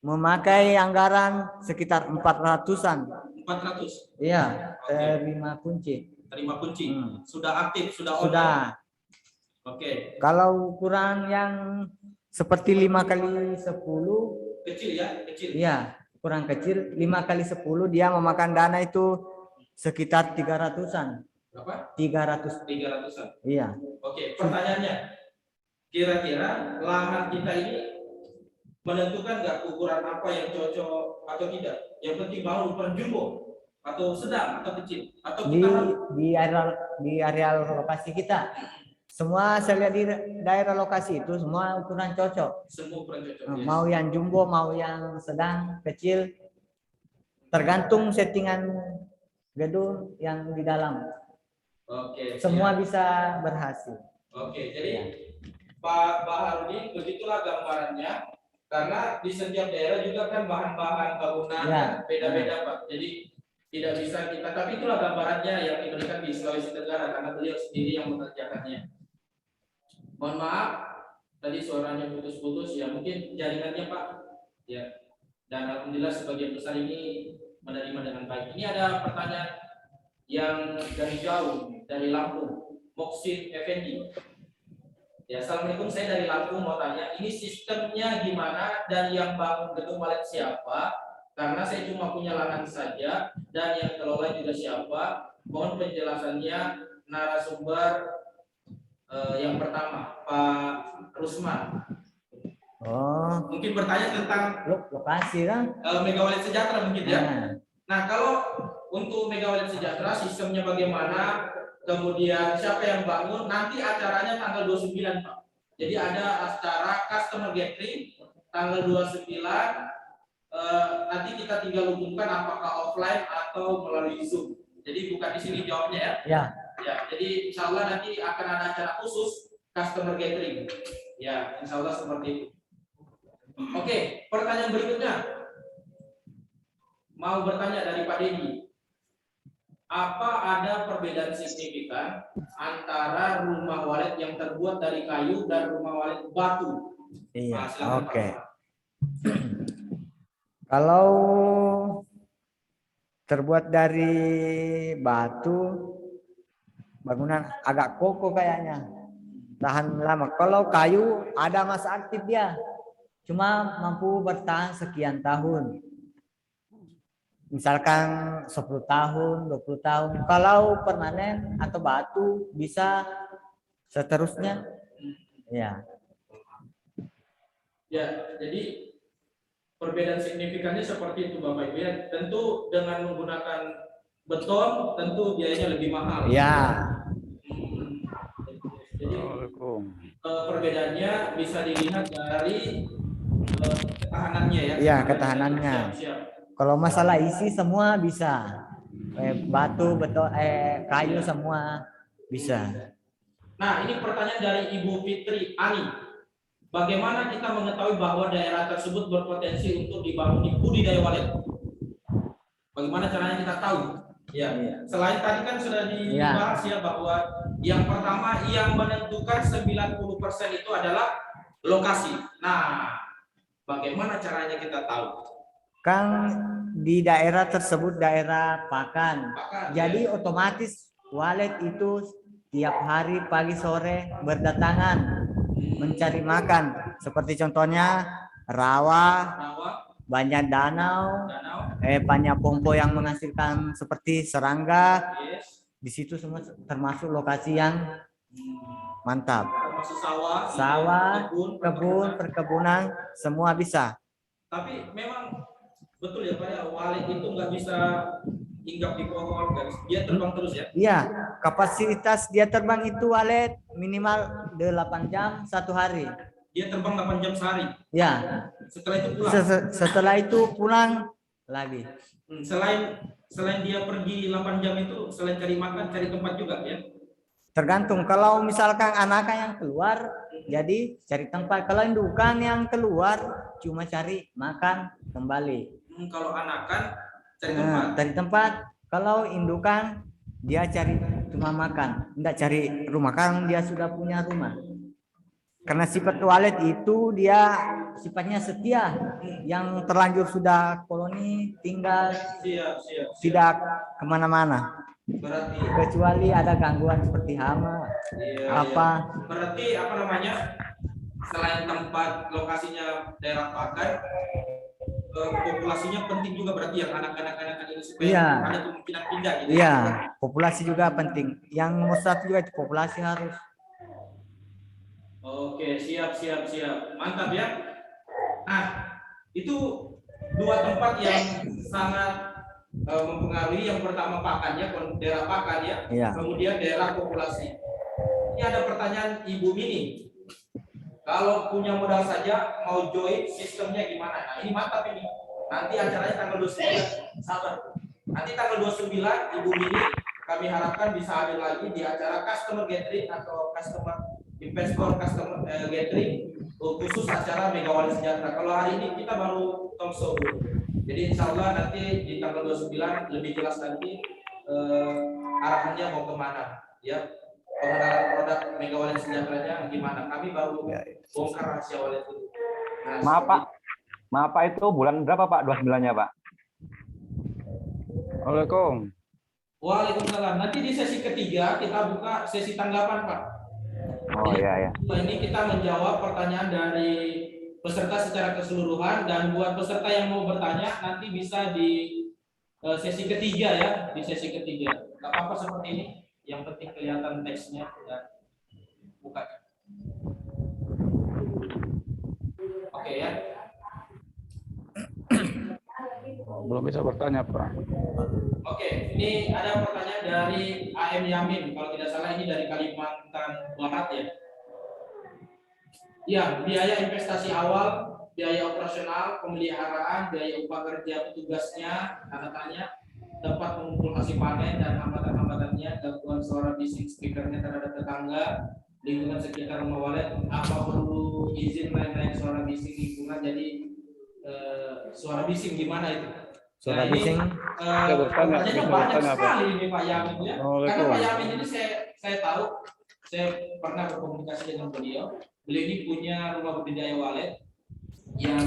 memakai anggaran sekitar 400-an. 400. Iya, Oke. terima kunci. Terima kunci. Hmm. Sudah aktif, sudah on. Sudah. Oke. Kalau ukuran yang seperti 5 kali 10, Kecil ya, kecil. iya, ukuran kecil 5 kali 10 dia memakan dana itu sekitar 300-an. Berapa? 300. 300-an. Iya. Oke, pertanyaannya. Kira-kira lahan kita ini menentukan nggak ukuran apa yang cocok atau tidak? Yang penting bangun ukuran jumbo atau sedang atau kecil atau Di kita di area lokasi kita. Semua saya lihat di daerah lokasi itu semua ukuran cocok. semua ukuran cocok. Yes. Mau yang jumbo, mau yang sedang, kecil. Tergantung settingan gedung yang di dalam. Oke. Semua siap. bisa berhasil. Oke, jadi Ya. Pak Baharudin begitulah gambarannya. Karena di setiap daerah juga kan bahan-bahan bangunan Ya. beda-beda Pak. Jadi tidak bisa kita, tapi itulah gambarannya yang diberikan di Sulawesi Tenggara karena beliau sendiri yang mengerjakannya. Mohon maaf, tadi suaranya putus-putus ya, mungkin jaringannya Pak. Ya. Dan alhamdulillah sebagian besar ini menerima dengan baik. Ini ada pertanyaan yang dari jauh, dari Lampung, Moksin Effendi. Ya, assalamualaikum, saya dari Lampung mau tanya, ini sistemnya gimana dan yang bangun gedung wallet siapa? Karena saya cuma punya lahan saja dan yang kelola juga siapa? Mohon penjelasannya narasumber yang pertama, Pak Rusman. Oh, Mungkin bertanya tentang lokasi kan? Mega Wallet Sejahtera mungkin ya. Nah, Nah, kalau untuk Mega Wallet Sejahtera sistemnya bagaimana? Kemudian siapa yang bangun? Nanti acaranya tanggal 29, Pak. Jadi ada acara customer gathering tanggal 29. Nanti kita tinggal hubungkan apakah offline atau melalui Zoom. Jadi bukan di sini jawabnya ya. ya. Ya, jadi insya Allah nanti akan ada acara khusus customer gathering. Ya, insya Allah seperti itu. Oke, pertanyaan berikutnya. Mau bertanya dari Pak Dedi. apa ada perbedaan signifikan antara rumah walet yang terbuat dari kayu dan rumah walet batu? Iya, Nah, silakan, oke. Pak. Kalau terbuat dari batu, bangunan agak kokoh kayaknya, tahan lama. Kalau kayu ada masa aktif dia, cuma mampu bertahan sekian tahun. Misalkan 10 tahun, 20 tahun. Kalau permanen atau batu bisa seterusnya. Ya. Ya, jadi perbedaan signifikannya seperti itu Bapak Ibu ya. Tentu dengan menggunakan beton tentu biayanya lebih mahal. Ya. Jadi perbedaannya bisa dilihat dari ketahanannya ya. Iya, ketahanannya. Siap. Kalau masalah isi semua bisa. Batu, beton, kayu semua bisa. Nah, ini pertanyaan dari Ibu Fitri Ani. Bagaimana kita mengetahui bahwa daerah tersebut berpotensi untuk dibangun budidaya walet? Bagaimana caranya kita tahu? Ya, selain tadi kan sudah dibahas ya bahwa yang pertama yang menentukan 90% itu adalah lokasi. Nah, bagaimana caranya kita tahu? Kan di daerah tersebut daerah pakan. Jadi otomatis walet itu tiap hari pagi sore berdatangan mencari makan. Seperti contohnya rawa, banyak danau, banyak pompo yang menghasilkan seperti serangga. Di situ semua termasuk lokasi yang mantap. Termasuk Sawah, kebun, perkebunan, semua bisa. Tapi memang betul ya Pak ya, walet itu nggak bisa hinggap di pohon, dia terbang terus ya? Iya, kapasitas dia terbang itu walet minimal 8 jam satu hari. Dia terbang 8 jam sehari? Ya. Setelah itu pulang? Setelah itu pulang lagi. Selain dia pergi 8 jam itu, selain cari makan, cari tempat juga ya? Tergantung, kalau misalkan anaknya yang keluar, jadi cari tempat. Kalau indukan yang keluar, cuma cari makan kembali. Kalau anakan cari tempat. Cari tempat. Kalau indukan dia cari cuma makan, enggak cari rumah kan dia sudah punya rumah. Karena sifat walet itu dia sifatnya setia. Yang terlanjur sudah koloni tinggal tidak kemana-mana. Berarti kecuali ada gangguan seperti hama berarti apa namanya, selain tempat lokasinya daerah pakan, populasinya penting juga berarti yang anak-anak ini supaya ada kemungkinan pindah gitu. Iya, populasi juga penting. Yang nomor satu juga itu populasi harus. Oke, siap. Mantap ya. Nah, itu dua tempat yang sangat mempengaruhi. Yang pertama pakannya, daerah pakan ya. Kemudian daerah populasi. Ini ada pertanyaan Ibu Mini. Kalau punya modal saja mau join sistemnya gimana? Nah, ini mantap ini. Nanti acaranya tanggal 29. Sabar. Nanti tanggal 29 Ibu Mini kami harapkan bisa hadir lagi di acara customer gathering atau customer investor customer gathering khusus acara Mega Walet Sejahtera. Kalau hari ini kita baru talk show. Jadi insya Allah nanti di tanggal 29 lebih jelas nanti arahannya mau kemana ya. Pengenalan produk Mega Walet Sejahteranya gimana? Kami baru bongkar rahasia walet itu. Nah, Maaf Pak, itu bulan berapa Pak 29-nya Pak? Assalamualaikum. Waalaikumsalam. Nanti di sesi ketiga kita buka sesi tanggapan Pak. Oh iya. Ini kita menjawab pertanyaan dari peserta secara keseluruhan, dan buat peserta yang mau bertanya nanti bisa di sesi ketiga ya, di sesi ketiga. Gak apa-apa seperti ini. Yang penting kelihatan teksnya dan buka. Oke ya. Belum bisa bertanya Pak. Oke, ini ada pertanyaan dari AM Yamin. Kalau tidak salah ini dari Kalimantan Barat ya. Ya, biaya investasi awal, biaya operasional, pemeliharaan, biaya upah kerja petugasnya, tanda tanya, tempat mengumpul hasil panen dan hambatan-hambatannya, gangguan suara bising speakernya terhadap tetangga, lingkungan sekitar rumah walet, apa perlu izin lain-lain suara bising lingkungan. Jadi suara bising gimana itu? Suara ini, bising. Saya bertanya, pertanyaannya bisa banyak bertanya, Pak. sekali ini Pak Yamin ya. Karena Assalamualaikum. Pak Yamin ini saya tahu, saya pernah berkomunikasi dengan beliau. Beliau ini punya rumah budidaya walet yang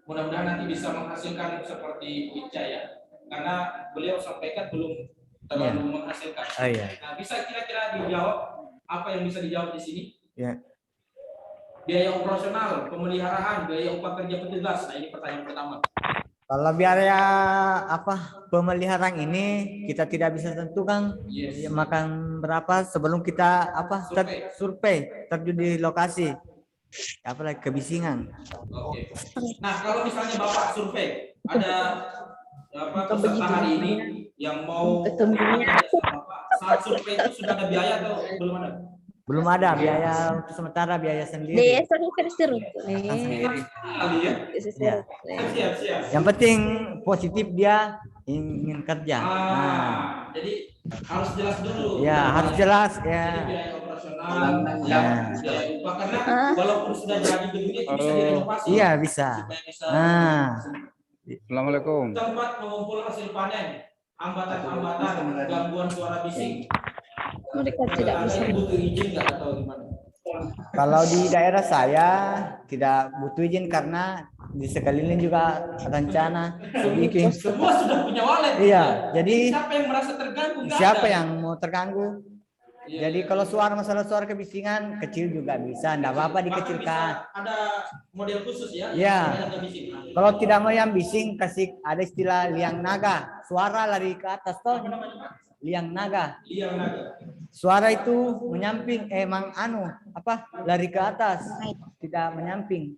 mudah-mudahan nanti bisa menghasilkan seperti Ica ya. Karena beliau sampaikan belum terlalu menghasilkan. Oh, iya. Nah, bisa kira-kira dijawab apa yang bisa dijawab di sini? Ya. Biaya operasional, pemeliharaan, biaya upah kerja petugas. Nah, ini pertanyaan pertama. Kalau biaya apa pemeliharaan ini kita tidak bisa tentukan Yes. makan berapa sebelum kita apa survei terjun di lokasi, apalagi kebisingan. Oke. Nah, kalau misalnya Bapak survei, ada apa peserta hari ini yang mau Bapak, saat survei itu sudah ada biaya atau belum ada? Belum ada biaya untuk sementara, biaya sendiri. Desa kan seru. Sendiri. Kali ya. Ya. Siap. Yang penting positif dia ingin kerja. Jadi harus jelas dulu. Ya, harus jelas ya. Jadi biaya operasional, biaya upah karena walaupun sudah jadi begini itu bisa direnovasi. Iya, bisa. Supaya bisa Assalamualaikum. tempat mengumpul hasil panen, hambatan-hambatan, gangguan suara bising. Mereka tidak bisa. Butuh izin nggak atau gimana? Kalau di daerah saya tidak butuh izin karena di sekeliling juga rencana bikin. Semua sudah punya walet. Iya, jadi siapa yang merasa terganggu? Nggak siapa ada. yang mau terganggu? Jadi kalau masalah suara kebisingan kecil juga bisa, enggak apa-apa dikecilkan. Ada model khusus ya? Iya. Yang nggak bising. Kalau tidak mau yang bising, kasih ada istilah liang naga. Suara lari ke atas toh. Liang naga. Liang naga. Suara itu menyamping, lari ke atas, tidak menyamping.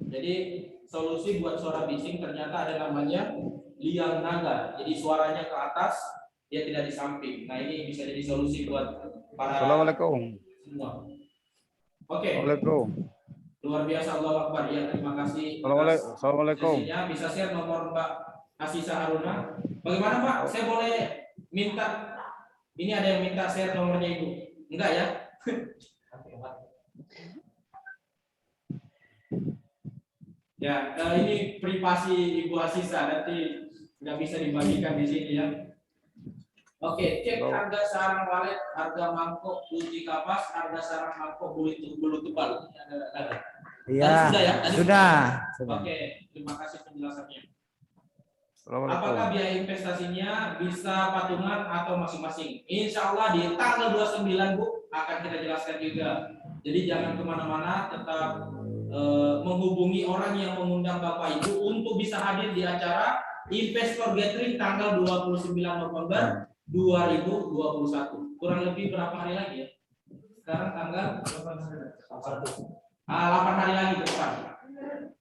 Jadi solusi buat suara bising ternyata ada namanya liang naga. Jadi suaranya ke atas, dia tidak di samping. Nah ini bisa jadi solusi buat para Assalamualaikum. semua. Oke. Assalamualaikum. Luar biasa, Allah Akbar. Ya, terima kasih. Assalamualaikum. Sesinya. Bisa share nomor Mbak Asisa Haruna. Bagaimana Mbak? Saya boleh minta, ini ada yang minta share nomornya Ibu. Enggak ya? Ya, ini privasi Ibu Asisa, nanti nggak bisa dibagikan di sini ya. Oke, cek harga sarang walet, harga mangkok uji kapas, harga sarang mangkok bulu tebal. Iya, sudah ya? Tadi sudah. Oke, terima kasih penjelasannya. Assalamualaikum. Apakah biaya investasinya bisa patungan atau masing-masing? Insya Allah di tanggal 29 Bu akan kita jelaskan juga. Jadi jangan kemana-mana, tetap menghubungi orang yang mengundang Bapak Ibu untuk bisa hadir di acara Investor Gathering tanggal 29 November 2021. Kurang lebih berapa hari lagi ya? Sekarang tanggal 8 hari lagi ke depan.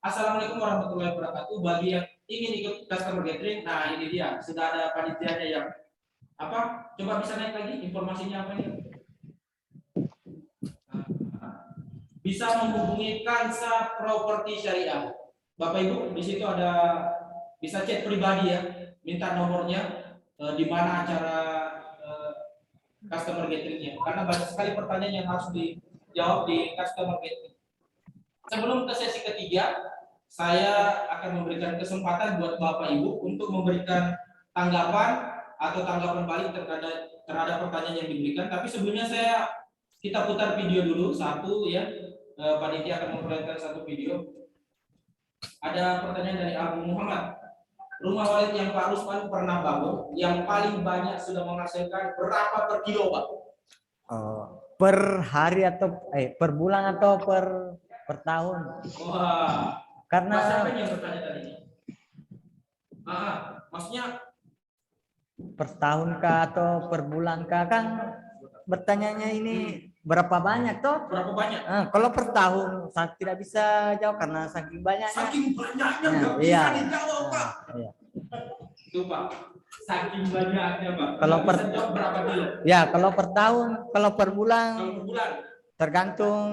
Assalamualaikum warahmatullahi wabarakatuh. Bagi yang ingin ikut customer gathering, nah ini dia, sudah ada panitianya yang apa? Coba bisa naik lagi informasinya apa ini? Bisa menghubungi Kansa Properti Syariah. Bapak Ibu di situ ada, bisa chat pribadi ya, minta nomornya di mana acara customer gatheringnya. Karena banyak sekali pertanyaan yang harus dijawab di customer gathering. Sebelum ke sesi ketiga, saya akan memberikan kesempatan buat Bapak Ibu untuk memberikan tanggapan atau tanggapan balik terhadap pertanyaan yang diberikan. Tapi sebelumnya kita putar video dulu satu ya. Panitia akan memperlihatkan satu video. Ada pertanyaan dari Abu Muhammad. Rumah walet yang Pak Rusman pernah bangun, yang paling banyak sudah menghasilkan berapa per kilo, Pak? Per hari atau per bulan atau per tahun? Wah. Karena siapa yang bertanya tadi? Maksudnya per tahun kah atau per bulan kah, kan bertanyanya ini berapa banyak toh? Berapa banyak? Kalau per tahun saya tidak bisa jawab karena saking banyaknya. Saking banyaknya nggak iya. bisa dijawab, Pak. Iya. Itu Pak, saking banyaknya Pak. Kalau per bisa jawab berapa kilo? Ya kalau per tahun, kalau per bulan, Kalau per bulan tergantung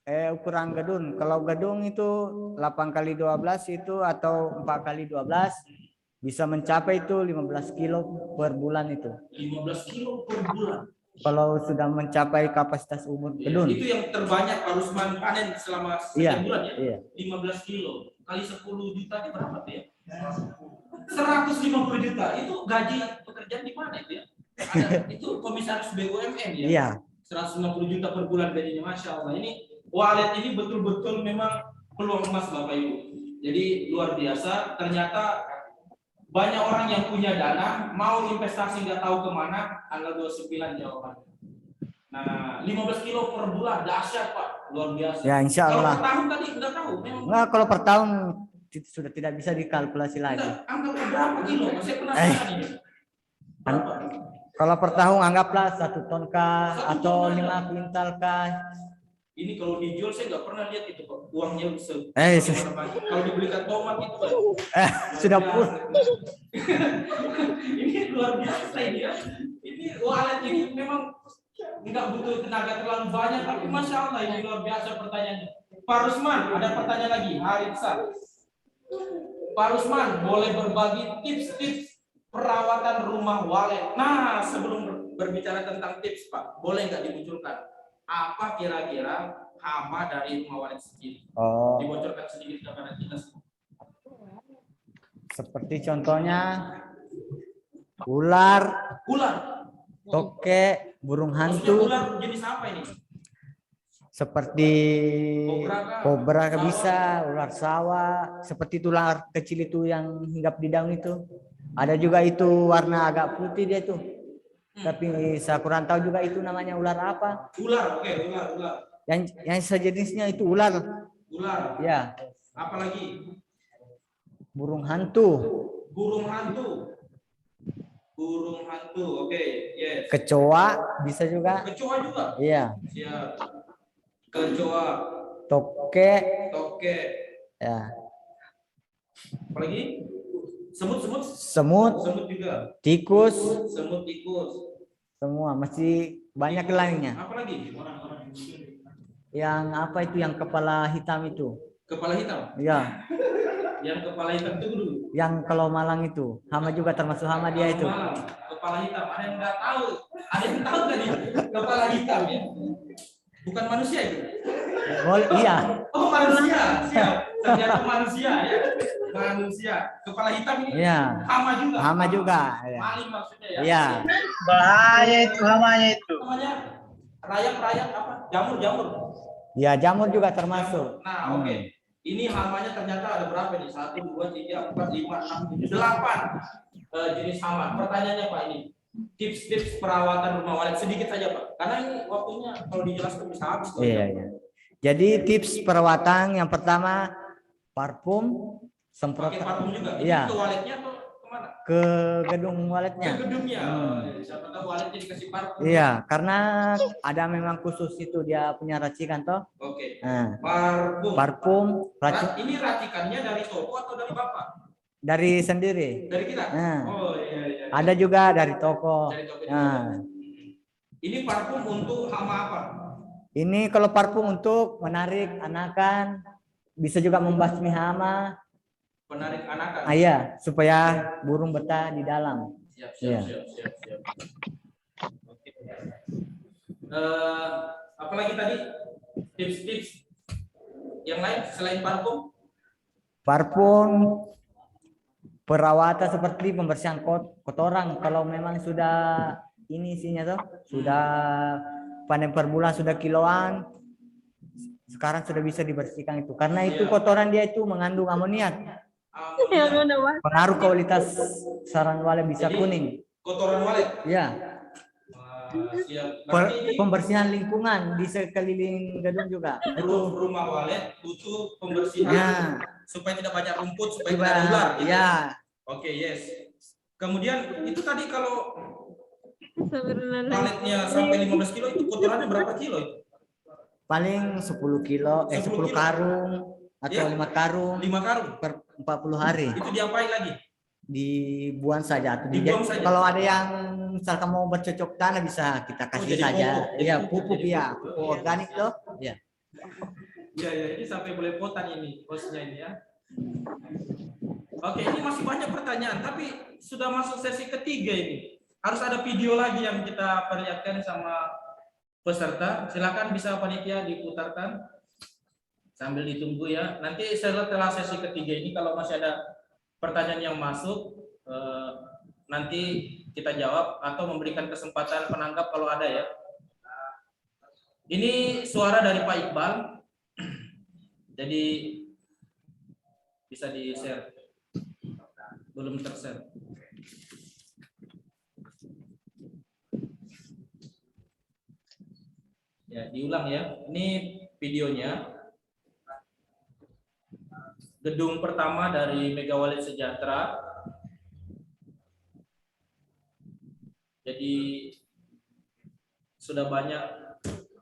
ukuran gedung. Kalau gedung itu 8 kali 12 itu atau 4 kali 12 bisa mencapai itu 15 kilo per bulan itu. 15 kilo per bulan. Kalau sudah mencapai kapasitas umur gedung. Itu yang terbanyak Pak Rusman panen selama sekian bulan ya? Iya. 15 kilo kali 10 juta itu berapa tuh ya? 150 juta itu gaji pekerjaan di mana itu ya? Ada, itu komisaris BUMN ya. Iya. 150 juta per bulan gajinya, masya Allah. Ini wallet ini betul-betul memang peluang emas Bapak Ibu. Jadi luar biasa. Ternyata banyak orang yang punya dana mau investasi nggak tahu kemana. Tanggal 29 jawabannya. Nah, 15 kilo per bulan dahsyat Pak, luar biasa. Ya, insya Kalau Allah. per tahun tadi nggak tahu. Memang Nah, kalau per tahun sudah tidak bisa dikalkulasi lagi. enggak, anggap berapa kilo? Saya penasaran ini. Berapa? Kalau per tahun anggaplah 1 ton kah 1 atau ton 5 aja. kuintal kah. Ini kalau dijual saya nggak pernah lihat itu Pak. Uangnya kalau dibelikan tomat itu Pak. Sudah pun. Ini luar biasa ini ya. Ini wallet ini memang nggak butuh tenaga terlalu banyak, tapi masya Allah ini luar biasa pertanyaannya. Pak Rusman, ada pertanyaan lagi. Haritsa. Pak Rusman, boleh berbagi tips-tips perawatan rumah wallet. Nah, sebelum berbicara tentang tips Pak, boleh nggak dimunculkan apa kira-kira hama dari rumah wallet sendiri? Oh, Dibocorkan sedikit kepada kita semua. seperti contohnya ular, Ular. tokek, burung Maksudnya hantu, ular jenis apa ini? seperti Kobra kah? kobra Sawah? bisa, ular sawah, seperti ular kecil itu yang hinggap di daun itu. Ada juga itu warna agak putih dia tuh. Tapi saya kurang tahu juga itu namanya ular apa. Ular, oke, ular. Yang sejenisnya itu ular. Ular. Ya, Apalagi? burung hantu, Burung hantu. Burung hantu, oke, yes. kecoa bisa juga. Kecoa juga. Iya, Siap. Kecoa, tokek, tokek. ya, Apalagi? Semut. semut, Semut juga. tikus, Semut tikus. semua masih banyak lainnya. Apalagi? Yang apa itu yang kepala hitam itu? Kepala hitam. Ya, Yang kepala hitam itu dulu. yang kalau Malang itu, hama juga termasuk hama dia itu. Malam, kepala hitam. Ada yang nggak tahu? Ada yang tahu nggak nih? Kepala hitam ya? Bukan manusia itu? Boleh, iya. Oh manusia, siap. Ternyata manusia ya. Manusia. Kepala hitam ini Iya. hama juga. Hama juga. Ya. Maling maksudnya ya. Iya. Bahaya itu hamanya itu. Namanya rayap apa? Jamur. Ya, jamur juga termasuk. Nah, oke. Ini hamanya ternyata ada berapa nih? 1, 2, 3, 4, 5, 6, 7, 8 jenis hama. Pertanyaannya Pak ini. Tips-tips perawatan rumah wallet sedikit saja Pak. Karena ini waktunya kalau dijelaskan bisa habis. Iya, iya. Jadi tips perawatan yang pertama parfum, Pakai semprotan. parfum juga. Ini Iya. ke walletnya atau kemana? Ke gedung walletnya. Ke gedungnya. Siapa tahu walletnya dikasih parfum. Iya, karena ada memang khusus itu dia punya racikan toh. Oke. Nah, Parfum. parfum, Ini racikannya dari toko atau dari Bapak? dari sendiri. Dari kita? Nah. Oh iya. Ada juga dari toko. Dari toko juga. Nah, Ini parfum untuk hama apa? ini kalau parfum untuk menarik anakan, bisa juga membasmi hama. Penarik anakan. Iya, supaya burung betah di dalam. Siap. Iya. Oke. Apalagi tadi tips-tips yang lain selain parfum? Parfum, perawatan seperti pembersihan kotoran. Kalau memang sudah ini isinya tuh, sudah panen per bulan sudah kiloan, sekarang sudah bisa dibersihkan itu. Karena itu kotoran dia itu mengandung amoniak. Pengaruh kualitas sarang walet bisa Jadi, kuning. Kotoran walet. Ya. Siap. Berarti ini Pembersihan lingkungan di sekeliling gedung juga. rumah walet butuh pembersihan Ya. supaya tidak banyak rumput, supaya tidak ada ular. Gitu. Ya. Oke, yes. Kemudian itu tadi kalau waletnya sampai 15 kilo itu kotorannya berapa kilo itu? Paling 10 kilo, 10 10 kilo. karung atau Ya. 5 karung 5 karung. per 40 hari. Itu diapain lagi? Dibuang saja atau Dibuang dijadi- saja. kalau ada yang misalkan mau bercocok tanah bisa kita kasih jadi saja. pupuk. Jadi Iya, pupuk, pupuk jadi ya, pupuk. pupuk organik loh. Ya. Ya, ini sampai boleh potan ini hostnya ini ya. Oke, ini masih banyak pertanyaan, tapi sudah masuk sesi ketiga ini. Harus ada video lagi yang kita perlihatkan sama peserta. Silakan bisa panitia diputarkan sambil ditunggu ya. Nanti setelah sesi ketiga ini kalau masih ada pertanyaan yang masuk nanti kita jawab atau memberikan kesempatan penanggap kalau ada ya. Ini suara dari Pak Iqbal. Jadi bisa di-share. Belum ter-share. Ya, diulang ya. Ini videonya. Gedung pertama dari Mega Wallet Sejahtera. Jadi sudah banyak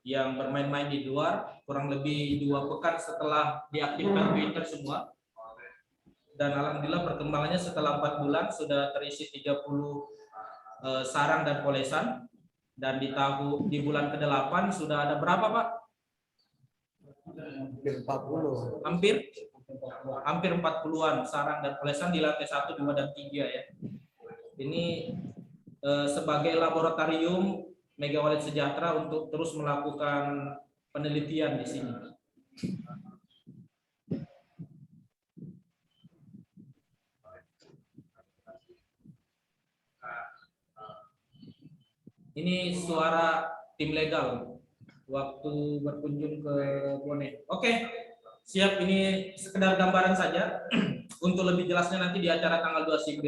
yang bermain-main di luar, kurang lebih 2 pekan setelah diaktifkan Twitter semua. Dan alhamdulillah perkembangannya setelah 4 bulan sudah terisi 30 sarang dan polesan. Dan di bulan ke-8 sudah ada berapa, Pak? Hampir 40-an sarang dan polesan di lantai 1, 2, dan 3 ya. Ini sebagai laboratorium Mega Wallet Sejahtera untuk terus melakukan penelitian di sini. Ini suara tim legal waktu berkunjung ke Bone. Oke, siap. Ini sekedar gambaran saja. Untuk lebih jelasnya nanti di acara tanggal 29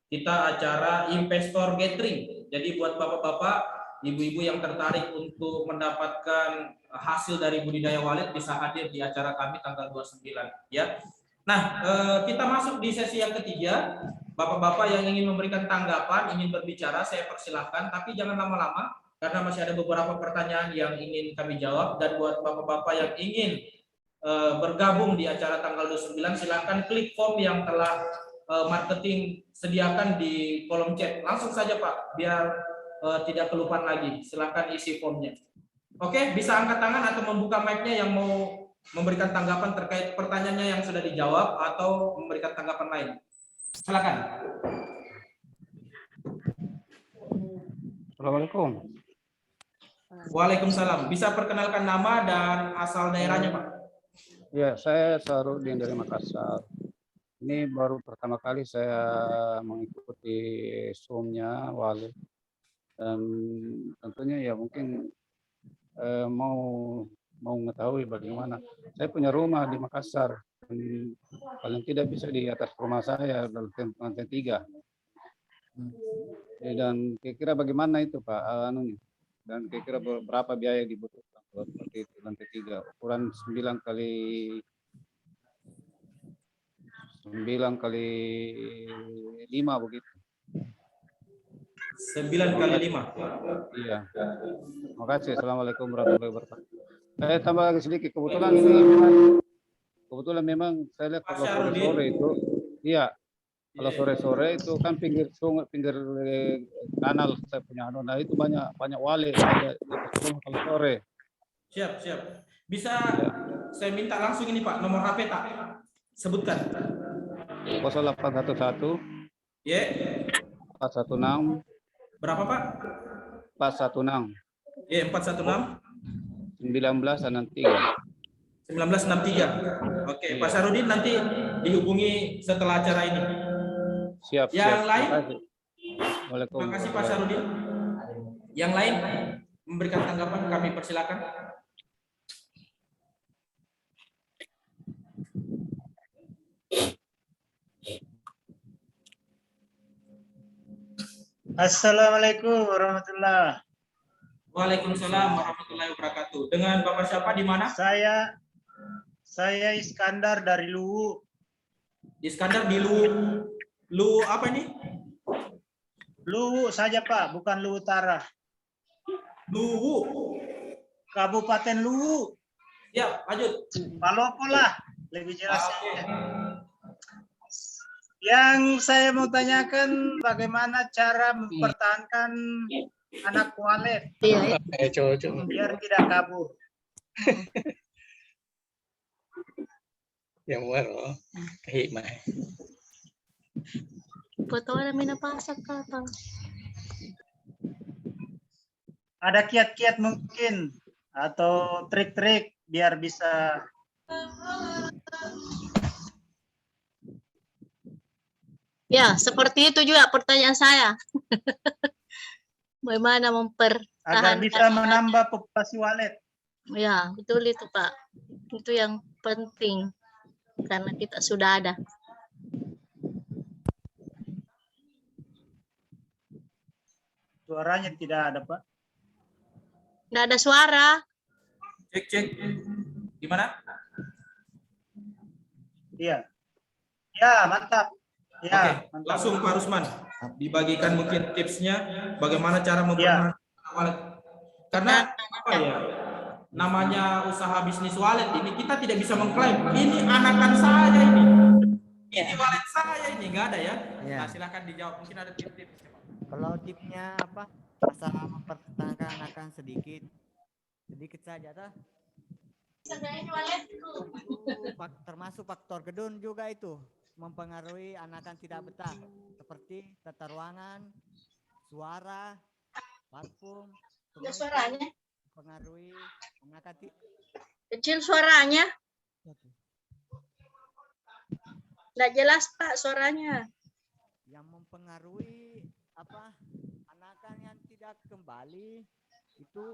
kita acara investor gathering. Jadi buat bapak-bapak, ibu-ibu yang tertarik untuk mendapatkan hasil dari budidaya wallet bisa hadir di acara kami tanggal 29 ya. Nah, kita masuk di sesi yang ketiga. Bapak-bapak yang ingin memberikan tanggapan, ingin berbicara, saya persilahkan, tapi jangan lama-lama karena masih ada beberapa pertanyaan yang ingin kami jawab. Dan buat bapak-bapak yang ingin bergabung di acara tanggal 29, silakan klik form yang telah marketing sediakan di kolom chat. Langsung saja Pak, biar tidak kelupaan lagi. Silakan isi formnya. Oke, bisa angkat tangan atau membuka mic-nya yang mau memberikan tanggapan terkait pertanyaannya yang sudah dijawab atau memberikan tanggapan lain. Silakan. Assalamualaikum. Waalaikumsalam. Bisa perkenalkan nama dan asal daerahnya, Pak? Ya, saya Sarudin dari Makassar. Ini baru pertama kali saya mengikuti Zoom-nya Wallet. Dan tentunya ya mungkin mau mengetahui bagaimana. Saya punya rumah di Makassar. Paling tidak bisa di atas rumah saya dalam lantai 3. Dan kira-kira bagaimana itu Pak anunya? Dan kira-kira berapa biaya yang dibutuhkan seperti itu lantai 3, ukuran 9 kali 5 begitu. 9 kali 5. Iya. Terima kasih. Assalamualaikum warahmatullahi wabarakatuh. Saya tambah lagi sedikit, kebetulan memang saya lihat kalau sore-sore itu, iya, kalau sore-sore itu kan pinggir sungai, pinggir kanal saya punya nah itu banyak wale kalau sore. Siap. Bisa saya minta langsung ini Pak, nomor HP Pak. Sebutkan. 0811 Ya. 416. Berapa Pak? 416. Ya, 416 1963. 1963. Oke, Pak Sarudin nanti dihubungi setelah acara ini. Siap. Yang lain? Waalaikumsalam. Terima kasih Pak Sarudin. Yang lain memberikan tanggapan kami persilakan. Assalamualaikum warahmatullahi. Waalaikumsalam warahmatullahi wabarakatuh. Dengan Bapak siapa di mana? Saya Iskandar dari Luwu. Iskandar di Luwu. Luwu apa ini? Luwu saja Pak, bukan Luwu Utara. Luwu. Kabupaten Luwu. Ya, lanjut. Palopo lah, lebih jelasnya. Yang saya mau tanyakan bagaimana cara mempertahankan anak wallet biar tidak kabur. Yang baru hikmah. Foto ada mina pasak kata. Ada kiat-kiat mungkin atau trik-trik biar bisa Ya, seperti itu juga pertanyaan saya. Bagaimana Agar mempertahankan bisa menambah populasi walet. Ya, betul itu Pak. Itu yang penting karena kita sudah ada. Suaranya tidak ada, Pak. Tidak ada suara. Cek. Gimana? Iya. Ya, mantap. Ya, Oke, mantap. langsung Pak Rusman. Dibagikan mungkin tipsnya bagaimana cara mempertahankan walet. Karena apa ya? Namanya usaha bisnis walet ini kita tidak bisa mengklaim ini anakan saya ini. Ini walet saya ini enggak ada ya. Nah, silakan dijawab. Mungkin ada tips-tips. Kalau tipsnya apa? Masalah mempertahankan anakan sedikit saja tuh. Termasuk faktor gedung juga itu mempengaruhi anakan tidak betah, seperti tata ruangan, suara, parfum. Ada suaranya? Mempengaruhi anakan Kecil suaranya. Tidak jelas Pak suaranya. Yang mempengaruhi apa? Anakan yang tidak kembali itu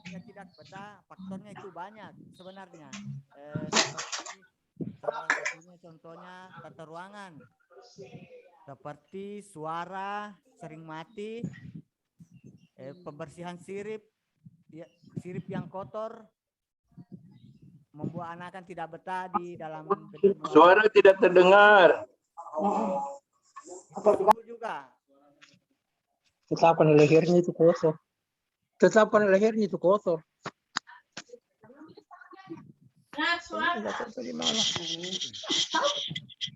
yang tidak betah, faktornya itu banyak sebenarnya. Seperti salah satunya contohnya tata ruangan, seperti suara sering mati, pembersihan sirip, sirip yang kotor membuat anakan tidak betah di dalam gedung. Suara tidak terdengar. Itu juga. Tetapkan lehernya itu kotor. Tetapkan lehernya itu kotor.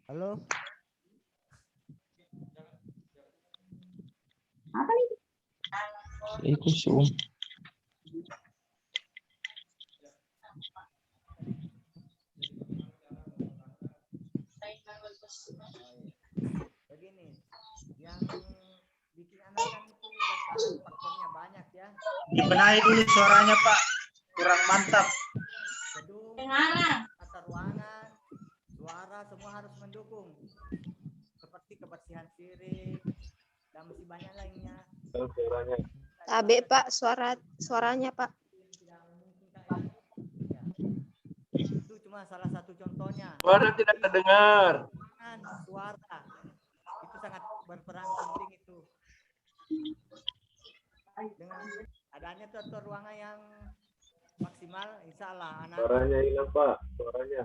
Halo. Apa nih? Itu Zoom. Begini, yang bikin anakan itu bertahan faktornya banyak ya. Dibenahi dulu suaranya, Pak. Kurang mantap. Gedung, tata ruangan, suara semua harus mendukung. Seperti kebersihan sirip dan masih banyak lainnya. Suaranya. Tabe Pak, suaranya Pak. Itu cuma salah satu contohnya. Suara tidak terdengar. Suara itu sangat berperan penting itu. Dengan adanya tata ruangan yang maksimal, insya Allah anak. Suaranya hilang, Pak. Suaranya.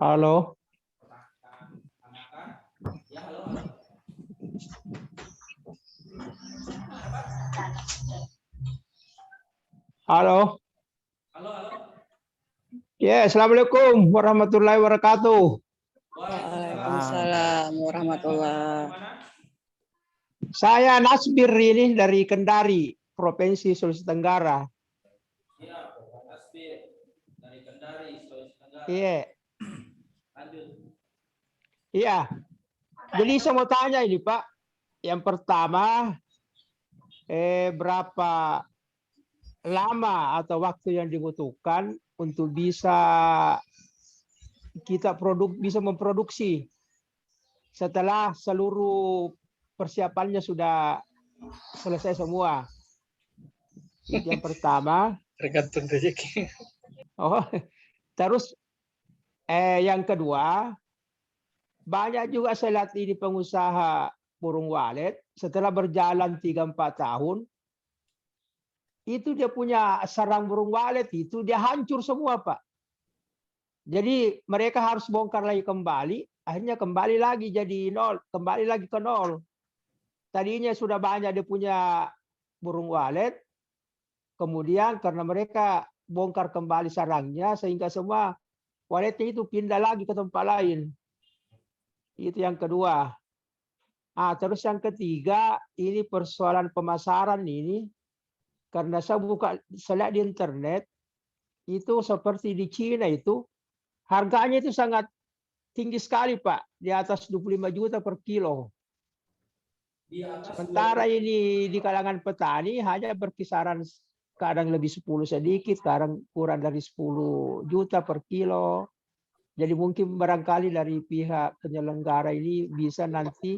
Halo. Halo. Ya, assalamualaikum warahmatullahi wabarakatuh. Waalaikumsalam warahmatullahi. Saya Nasbir ini dari Kendari, Provinsi Sulawesi Tenggara. Iya. Iya. Jadi saya mau tanya ini Pak. Yang pertama, berapa lama atau waktu yang dibutuhkan untuk bisa kita bisa memproduksi setelah seluruh persiapannya sudah selesai semua. Yang pertama. Tergantung rezeki. Oh, terus yang kedua, banyak juga saya lihat ini pengusaha burung walet setelah berjalan 3-4 tahun, itu dia punya sarang burung walet itu dia hancur semua Pak. Jadi mereka harus bongkar lagi kembali, akhirnya kembali lagi jadi nol, kembali lagi ke nol. Tadinya sudah banyak dia punya burung walet, kemudian karena mereka bongkar kembali sarangnya sehingga semua waletnya itu pindah lagi ke tempat lain. Itu yang kedua. Terus yang ketiga, ini persoalan pemasaran ini. Karena saya lihat di internet, itu seperti di Cina itu, harganya itu sangat tinggi sekali Pak. Di atas 25 juta per kilo. di atas Sementara ini di kalangan petani hanya berkisaran kadang lebih 10 sedikit, kadang kurang dari 10 juta per kilo. Jadi mungkin barangkali dari pihak penyelenggara ini bisa nanti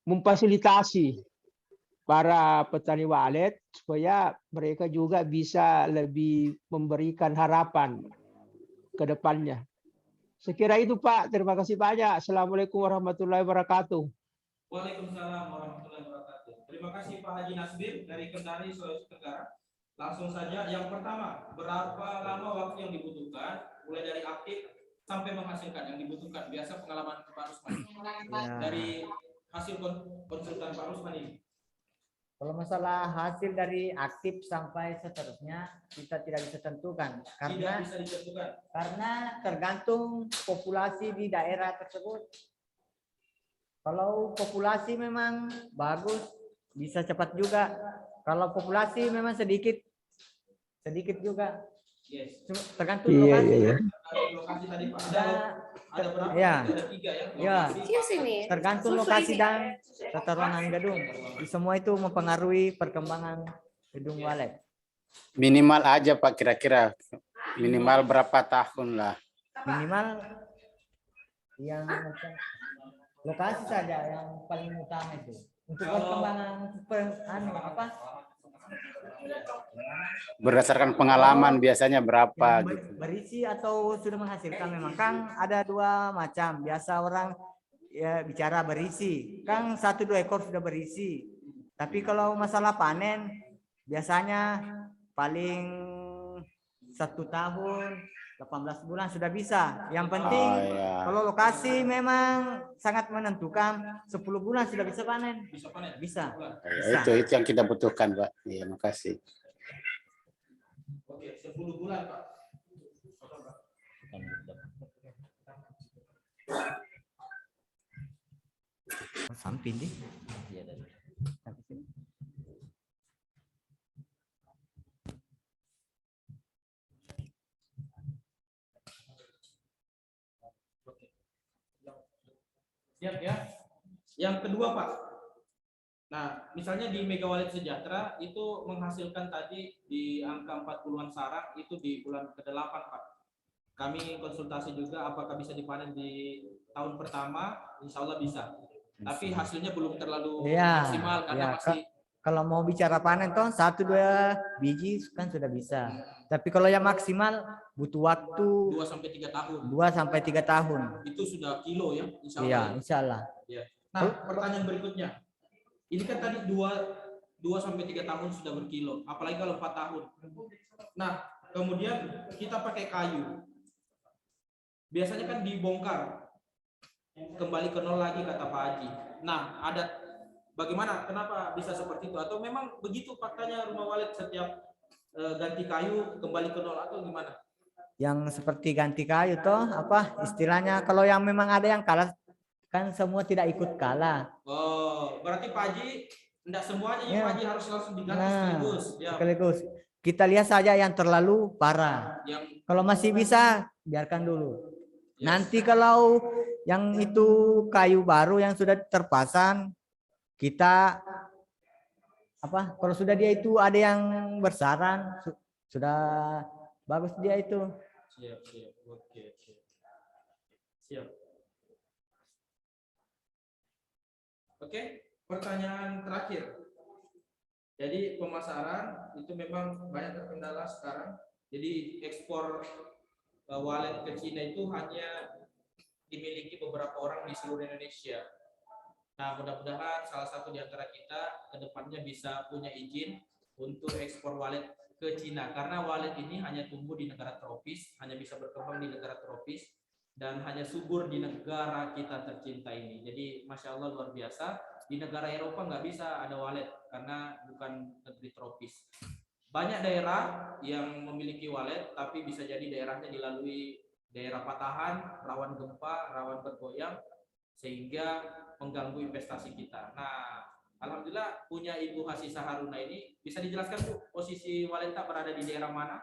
memfasilitasi para petani walet supaya mereka juga bisa lebih memberikan harapan ke depannya. Sekira itu Pak, terima kasih banyak. Assalamualaikum warahmatullahi wabarakatuh. Waalaikumsalam warahmatullahi wabarakatuh. Terima kasih Pak Haji Nasbir dari Kendari, Sulawesi Tenggara. Langsung saja, yang pertama, berapa lama waktu yang dibutuhkan mulai dari aktif sampai menghasilkan yang dibutuhkan? Biasa pengalaman Pak Rusman dari hasil konsultan Pak Rusman ini. Kalau masalah hasil dari aktif sampai seterusnya kita tidak bisa tentukan karena Tidak bisa ditentukan. karena tergantung populasi di daerah tersebut. Kalau populasi memang bagus bisa cepat juga. Kalau populasi memang sedikit juga. Yes. Tergantung lokasi. Ada lokasi tadi Pak. Ada berapa? Ya. Ada 3 ya. Ya. Lokasi. Tergantung lokasi dan tata ruangan gedung. Semua itu mempengaruhi perkembangan gedung walet. Minimal aja Pak, kira-kira minimal berapa tahun lah? Minimal yang lokasi saja yang paling utama itu. Untuk perkembangan Berdasarkan pengalaman biasanya berapa yang gitu? berisi atau sudah menghasilkan memang kan ada dua macam. Biasa orang ya bicara berisi, kan 1-2 ekor sudah berisi. Tapi kalau masalah panen biasanya paling 1 tahun 18 bulan sudah bisa. Yang penting kalau lokasi memang sangat menentukan, 10 bulan sudah bisa panen. Bisa panen. Bisa. Itu yang kita butuhkan Pak. Iya, makasih. Oke, 10 bulan Pak. Samping deh. Siap ya. Yang kedua Pak. Nah, misalnya di Mega Wallet Sejahtera itu menghasilkan tadi di angka 40-an sarang itu di bulan ke-8 Pak. Kami konsultasi juga apakah bisa dipanen di tahun pertama, insya Allah bisa. Tapi hasilnya belum terlalu maksimal karena masih. Kalau mau bicara panen toh 1-2 biji kan sudah bisa. Tapi kalau yang maksimal butuh waktu 2-3 tahun. 2-3 tahun. Itu sudah kilo ya, insya Allah. Iya, insya Allah. Ya. Nah, pertanyaan berikutnya. Ini kan tadi 2-3 tahun sudah berkilo, apalagi kalau 4 tahun. Nah, kemudian kita pakai kayu. Biasanya kan dibongkar, kembali ke nol lagi kata Pak Haji. Nah, bagaimana? Kenapa bisa seperti itu? Atau memang begitu faktanya rumah walet setiap ganti kayu kembali ke nol atau gimana? Yang seperti ganti kayu toh apa istilahnya? Kalau yang memang ada yang kalah kan semua tidak ikut kalah. Oh, berarti Pak Haji enggak semuanya ya. Pak Haji harus langsung diganti sekaligus. Ya. Sekaligus. Kita lihat saja yang terlalu parah. Kalau masih bisa biarkan dulu. Nanti kalau yang itu kayu baru yang sudah terpasang kita apa? Kalau sudah dia itu ada yang bersarang sudah bagus dia itu. Siap. Oke. Siap. Oke, pertanyaan terakhir. Jadi pemasaran itu memang banyak terkendala sekarang. Jadi ekspor walet ke Cina itu hanya dimiliki beberapa orang di seluruh Indonesia. Nah, mudah-mudahan salah satu di antara kita ke depannya bisa punya izin untuk ekspor walet ke Cina. Karena walet ini hanya tumbuh di negara tropis, hanya bisa berkembang di negara tropis, dan hanya subur di negara kita tercinta ini. Jadi, Masya Allah luar biasa. Di negara Eropa nggak bisa ada walet, karena bukan negeri tropis. Banyak daerah yang memiliki walet, tapi bisa jadi daerahnya dilalui daerah patahan, rawan gempa, rawan bergoyang, sehingga mengganggu investasi kita. Nah, alhamdulillah punya Ibu Hasisah Haruna ini. Bisa dijelaskan Bu, posisi waleta berada di daerah mana?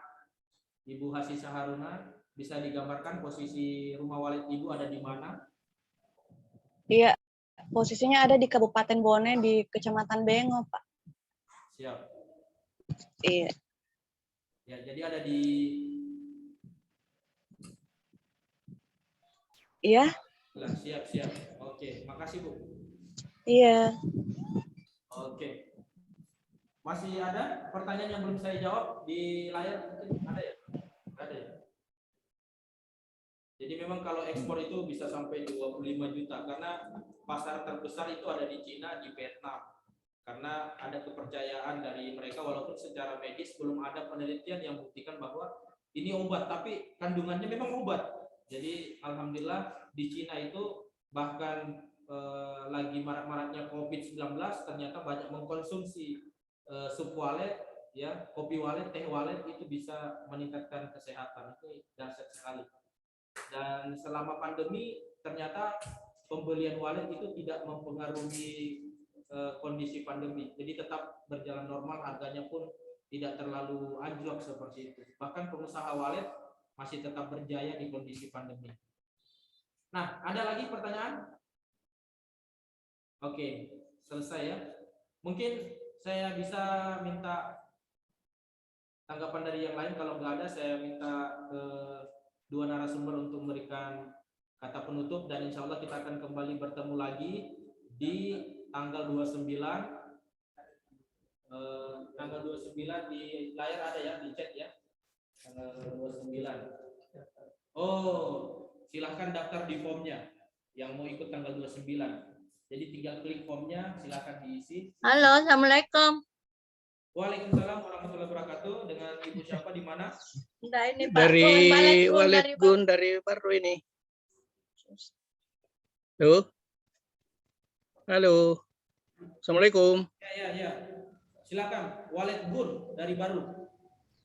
Ibu Hasisah Haruna, bisa digambarkan posisi rumah walet Ibu ada di mana? Iya, Posisinya ada di Kabupaten Bone di Kecamatan Bengo, Pak. Siap. Iya. Ya, jadi ada di Iya. Lah, siap. Oke, makasih Bu. Iya. Oke. Masih ada pertanyaan yang belum saya jawab di layar? Mungkin ada ya? Ada ya? Jadi memang kalau ekspor itu bisa sampai 25 juta karena pasar terbesar itu ada di Cina, di Vietnam. Karena ada kepercayaan dari mereka walaupun secara medis belum ada penelitian yang buktikan bahwa ini obat, tapi kandungannya memang obat. Jadi alhamdulillah di Cina itu bahkan lagi marak-maraknya COVID-19 ternyata banyak mengkonsumsi sup walet, ya, kopi walet, teh walet itu bisa meningkatkan kesehatan. Itu dahsyat sekali. Dan selama pandemi ternyata pembelian walet itu tidak mempengaruhi kondisi pandemi. Jadi tetap berjalan normal, harganya pun tidak terlalu anjlok seperti itu. Bahkan pengusaha walet masih tetap berjaya di kondisi pandemi. Nah, ada lagi pertanyaan? Oke, selesai ya. Mungkin saya bisa minta tanggapan dari yang lain. Kalau nggak ada, saya minta ke dua narasumber untuk memberikan kata penutup dan insya Allah kita akan kembali bertemu lagi di tanggal 29 di layar ada ya, di chat ya, tanggal 29. Oh, silahkan daftar di formnya yang mau ikut tanggal 29. Jadi tinggal klik formnya, silahkan diisi. Halo, Assalamualaikum. Waalaikumsalam warahmatullahi wabarakatuh. Dengan Ibu siapa di mana? Nah, ini Pak Dari Gun, Walet Gun dari baru ini. Halo. Halo. Assalamualaikum. Ya. Silakan. Walet Gun dari baru.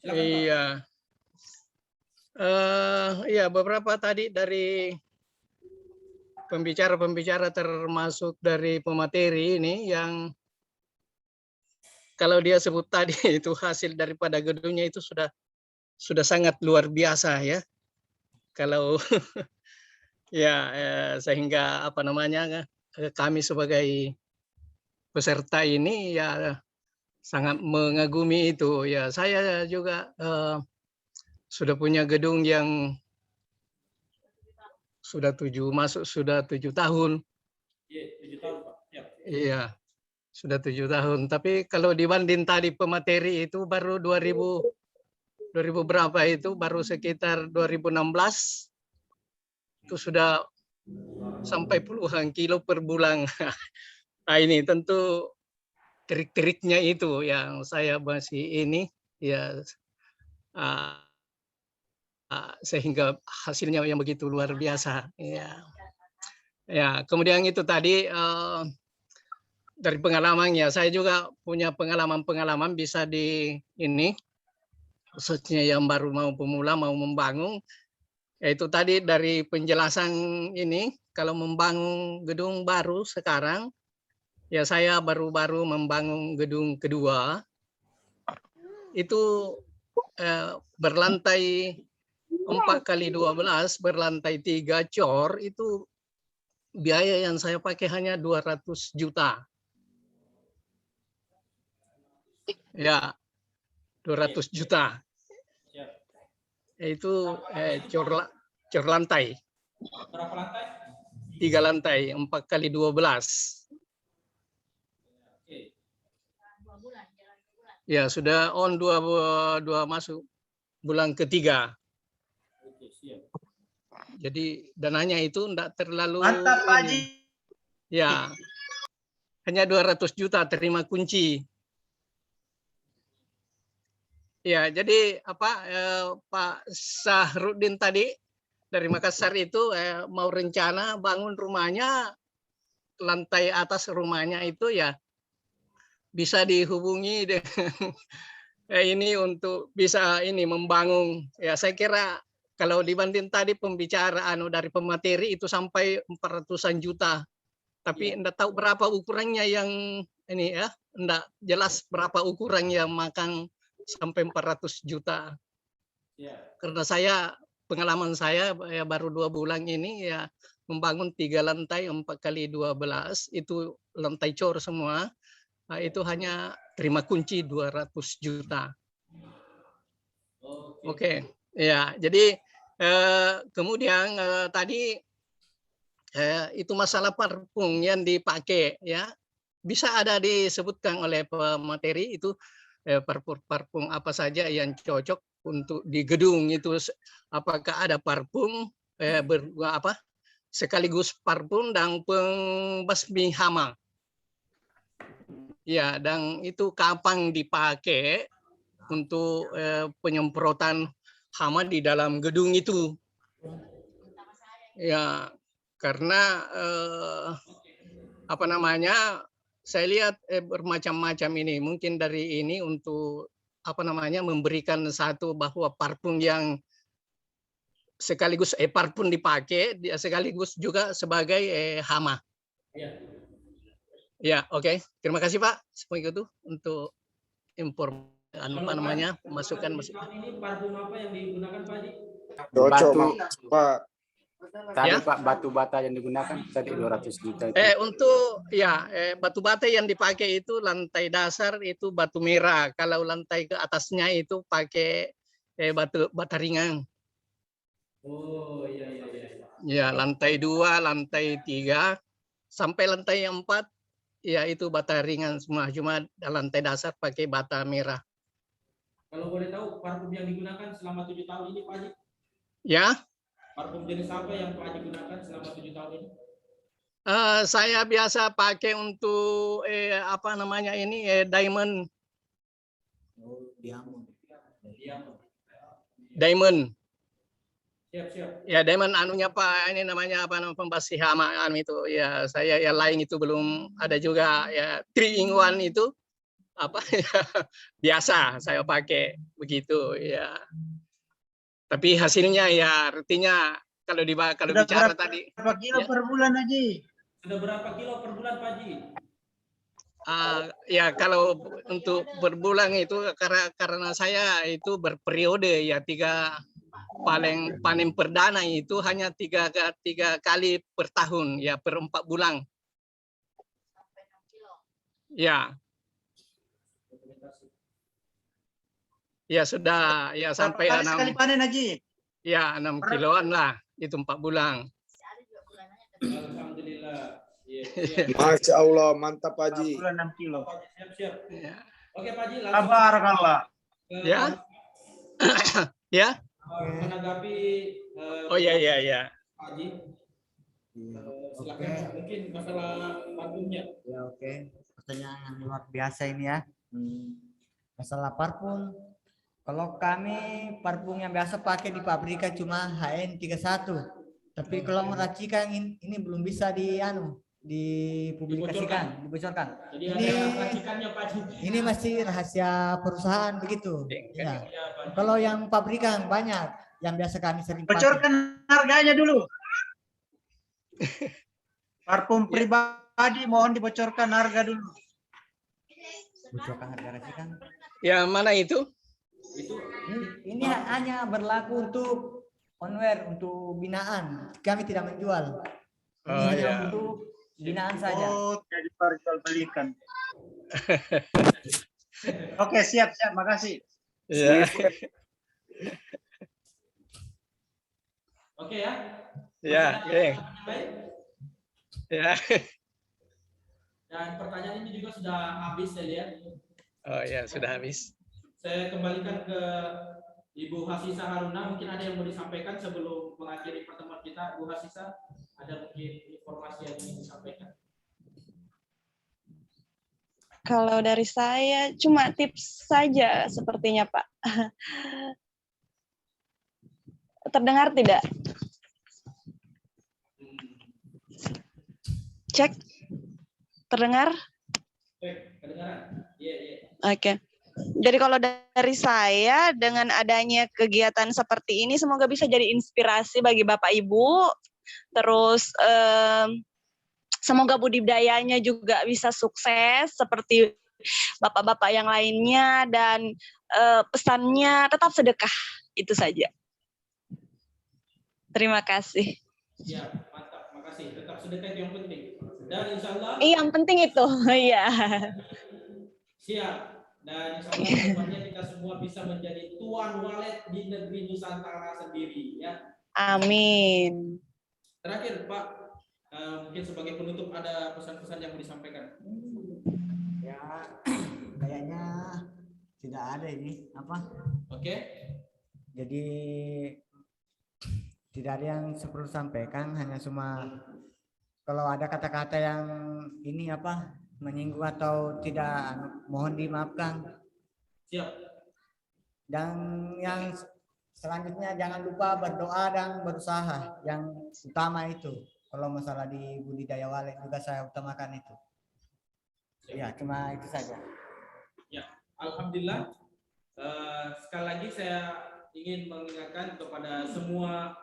Silakan, Pak. Iya. Iya, beberapa tadi dari pembicara-pembicara termasuk dari pemateri ini yang kalau dia sebut tadi itu hasil daripada gedungnya itu sudah sangat luar biasa ya. Kalau ya sehingga apa namanya kami sebagai peserta ini ya sangat mengagumi itu ya. Saya juga sudah punya gedung yang sudah 7 tahun. Iya, 7 tahun, Pak. Ya. Iya, sudah 7 tahun. Tapi kalau dibanding tadi pemateri itu baru 2000 berapa itu baru sekitar 2016 itu sudah sampai puluhan kilo per bulan. Nah ini tentu trik-triknya itu yang saya masih ini ya sehingga hasilnya yang begitu luar biasa. Ya, kemudian itu tadi dari pengalaman ya, saya juga punya pengalaman bisa di ini, khususnya yang baru mau pemula mau membangun. Yaitu tadi dari penjelasan ini, kalau membangun gedung baru sekarang, ya saya baru-baru membangun gedung kedua, itu berlantai 4x12 berlantai 3 cor itu biaya yang saya pakai hanya 200 juta. Ya, 200 juta. Itu cor lantai. Berapa lantai? 3 lantai, 4x12. Ya, sudah on 2 masuk bulan ketiga. Jadi dananya itu enggak terlalu mantap Pak Haji. Ya. Hanya 200 juta terima kunci. Ya, jadi Pak Sahrudin tadi dari Makassar itu mau rencana bangun rumahnya, lantai atas rumahnya itu ya bisa dihubungi dengan ini untuk bisa ini membangun. Ya, saya kira kalau dibanding tadi pembicaraan dari pemateri itu sampai 400-an juta. Tapi enggak tahu berapa ukurannya yang ini ya, enggak jelas berapa ukuran yang makan sampai 400 juta. Karena pengalaman saya ya baru 2 bulan ini ya membangun 3 lantai 4 kali 12 itu lantai cor semua. Nah, itu hanya terima kunci 200 juta. Oke. Ya, jadi kemudian tadi itu masalah parfum yang dipakai ya. Bisa ada disebutkan oleh pemateri itu parfum apa saja yang cocok untuk di gedung itu, apakah ada parfum sekaligus parfum dan pembasmi hama. Ya, dan itu kapan dipakai untuk penyemprotan hama di dalam gedung itu. Ya, karena saya lihat bermacam-macam ini. Mungkin dari ini untuk memberikan satu bahwa parfum yang sekaligus parfum dipakai, sekaligus juga sebagai hama. Ya, oke. Terima kasih Pak. Semoga itu untuk informasi masukan. Ini parfum apa yang digunakan Pak Haji? Pak. Tadi Ya? Pak, batu bata yang digunakan tadi 200 juta itu. Untuk batu bata yang dipakai itu lantai dasar itu batu merah. Kalau lantai ke atasnya itu pakai batu bata ringan. Oh, iya. Ya, lantai 2, lantai 3 sampai lantai 4 ya itu bata ringan semua. Cuma lantai dasar pakai bata merah. Kalau boleh tahu parfum yang digunakan selama 7 tahun ini Pak Haji? Ya. Parfum jenis apa yang Pak Haji gunakan selama 7 tahun ini? Saya biasa pakai untuk diamond. Diamond. Siap. Ya, diamond anunya Pak, ini namanya pembasmi hama itu. Ya, saya yang lain itu belum ada juga ya 3-in-1 itu biasa saya pakai begitu ya. Tapi hasilnya ya artinya kalau bicara tadi. Berapa kilo per bulan Haji? Sudah berapa kilo per bulan Pak Haji? Ya kalau untuk per bulan itu karena saya itu berperiode ya panen perdana itu hanya tiga kali per tahun ya per 4 bulan. Ya. Ya sudah ya sampai 6 kali panen Haji? Ya 6 kiloan lah itu 4 bulan. Alhamdulillah. Masya Allah, mantap Haji. 6 kilo. Siap. Oke Pak Haji, langsung. Tabarakallah. Ya. Ya. Menanggapi Oh ya. Pak Haji. Silakan mungkin masalah parfumnya. Ya oke. Pertanyaan yang luar biasa ini ya. Masalah parfum. Kalau kami parfum yang biasa pakai di pabrikan cuma HN31. Tapi kalau meracikan ini belum bisa dipublikasikan, dibocorkan. Jadi ada racikannya Pak Haji. Ini masih rahasia perusahaan begitu. Ya. Kalau yang pabrikan banyak yang biasa kami sering pakai. Bocorkan harganya dulu. Parfum pribadi mohon dibocorkan harga dulu. Bocorkan harga racikan. Yang mana itu? Ini hanya berlaku untuk onware, untuk binaan. Kami tidak menjual. Ini hanya untuk binaan saja. Oh, tidak diperjualbelikan. Oke, siap. Makasih. Ya. Oke ya. Ya, oke. Ya. Dan pertanyaan ini juga sudah habis saya lihat. Oh ya, sudah habis. Saya kembalikan ke Ibu Hasisa Haruna. Mungkin ada yang mau disampaikan sebelum mengakhiri pertemuan kita. Bu Hasisa, ada mungkin informasi yang ingin disampaikan? Kalau dari saya cuma tips saja sepertinya Pak. Terdengar tidak? Cek. Terdengar? Kedengaran? Iya. Oke. Jadi kalau dari saya dengan adanya kegiatan seperti ini semoga bisa jadi inspirasi bagi Bapak Ibu. Terus semoga budidayanya juga bisa sukses seperti bapak-bapak yang lainnya dan pesannya tetap sedekah. Itu saja. Terima kasih. Siap, mantap. kasih. Tetap sedekah itu yang penting. Dan insya Allah Yang penting itu, iya. siap. Dan insya Allah kedepannya kita semua bisa menjadi tuan walet di negeri Nusantara sendiri ya. Amin. Terakhir Pak, mungkin sebagai penutup ada pesan-pesan yang mau disampaikan. Ya, kayaknya tidak ada ini apa? Oke. Jadi tidak ada yang perlu sampaikan, hanya cuma kalau ada kata-kata yang ini apa menyinggung atau tidak, mohon dimaafkan. Siap. Dan yang selanjutnya jangan lupa berdoa dan berusaha, yang utama itu. Kalau masalah di budidaya walet juga saya utamakan itu. Ya, cuma itu saja. Ya, alhamdulillah. Sekali lagi saya ingin mengingatkan kepada semua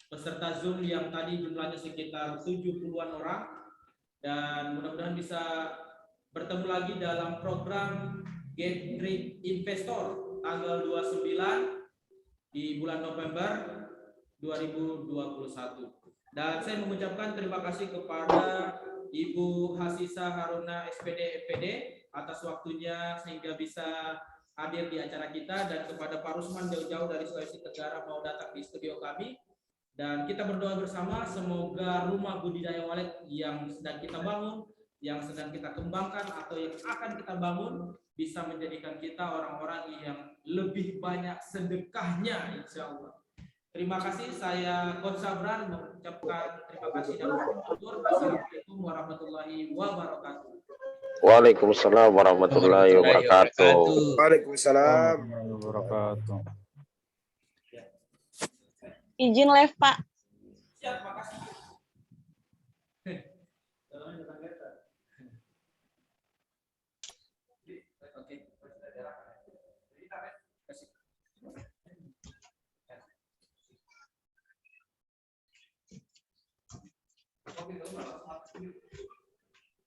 peserta Zoom yang tadi jumlahnya sekitar 70-an orang, dan mudah-mudahan bisa bertemu lagi dalam program Get Rich Investor tanggal 29 di bulan November 2021. Dan saya mengucapkan terima kasih kepada Ibu Hasisa Haruna SPD FPD atas waktunya sehingga bisa hadir di acara kita, dan kepada Pak Rusman jauh-jauh dari Sulawesi Tenggara mau datang di studio kami. Dan kita berdoa bersama semoga rumah budidaya walet yang sedang kita bangun, yang sedang kita kembangkan atau yang akan kita bangun bisa menjadikan kita orang-orang yang lebih banyak sedekahnya insya Allah. Terima kasih, saya Coach Sabran mengucapkan terima kasih dan bersyukur. Assalamualaikum warahmatullahi wabarakatuh. Waalaikumsalam warahmatullahi wabarakatuh. Waalaikumsalam warahmatullahi wabarakatuh. Izin live, Pak. Siap, makasih. Oke.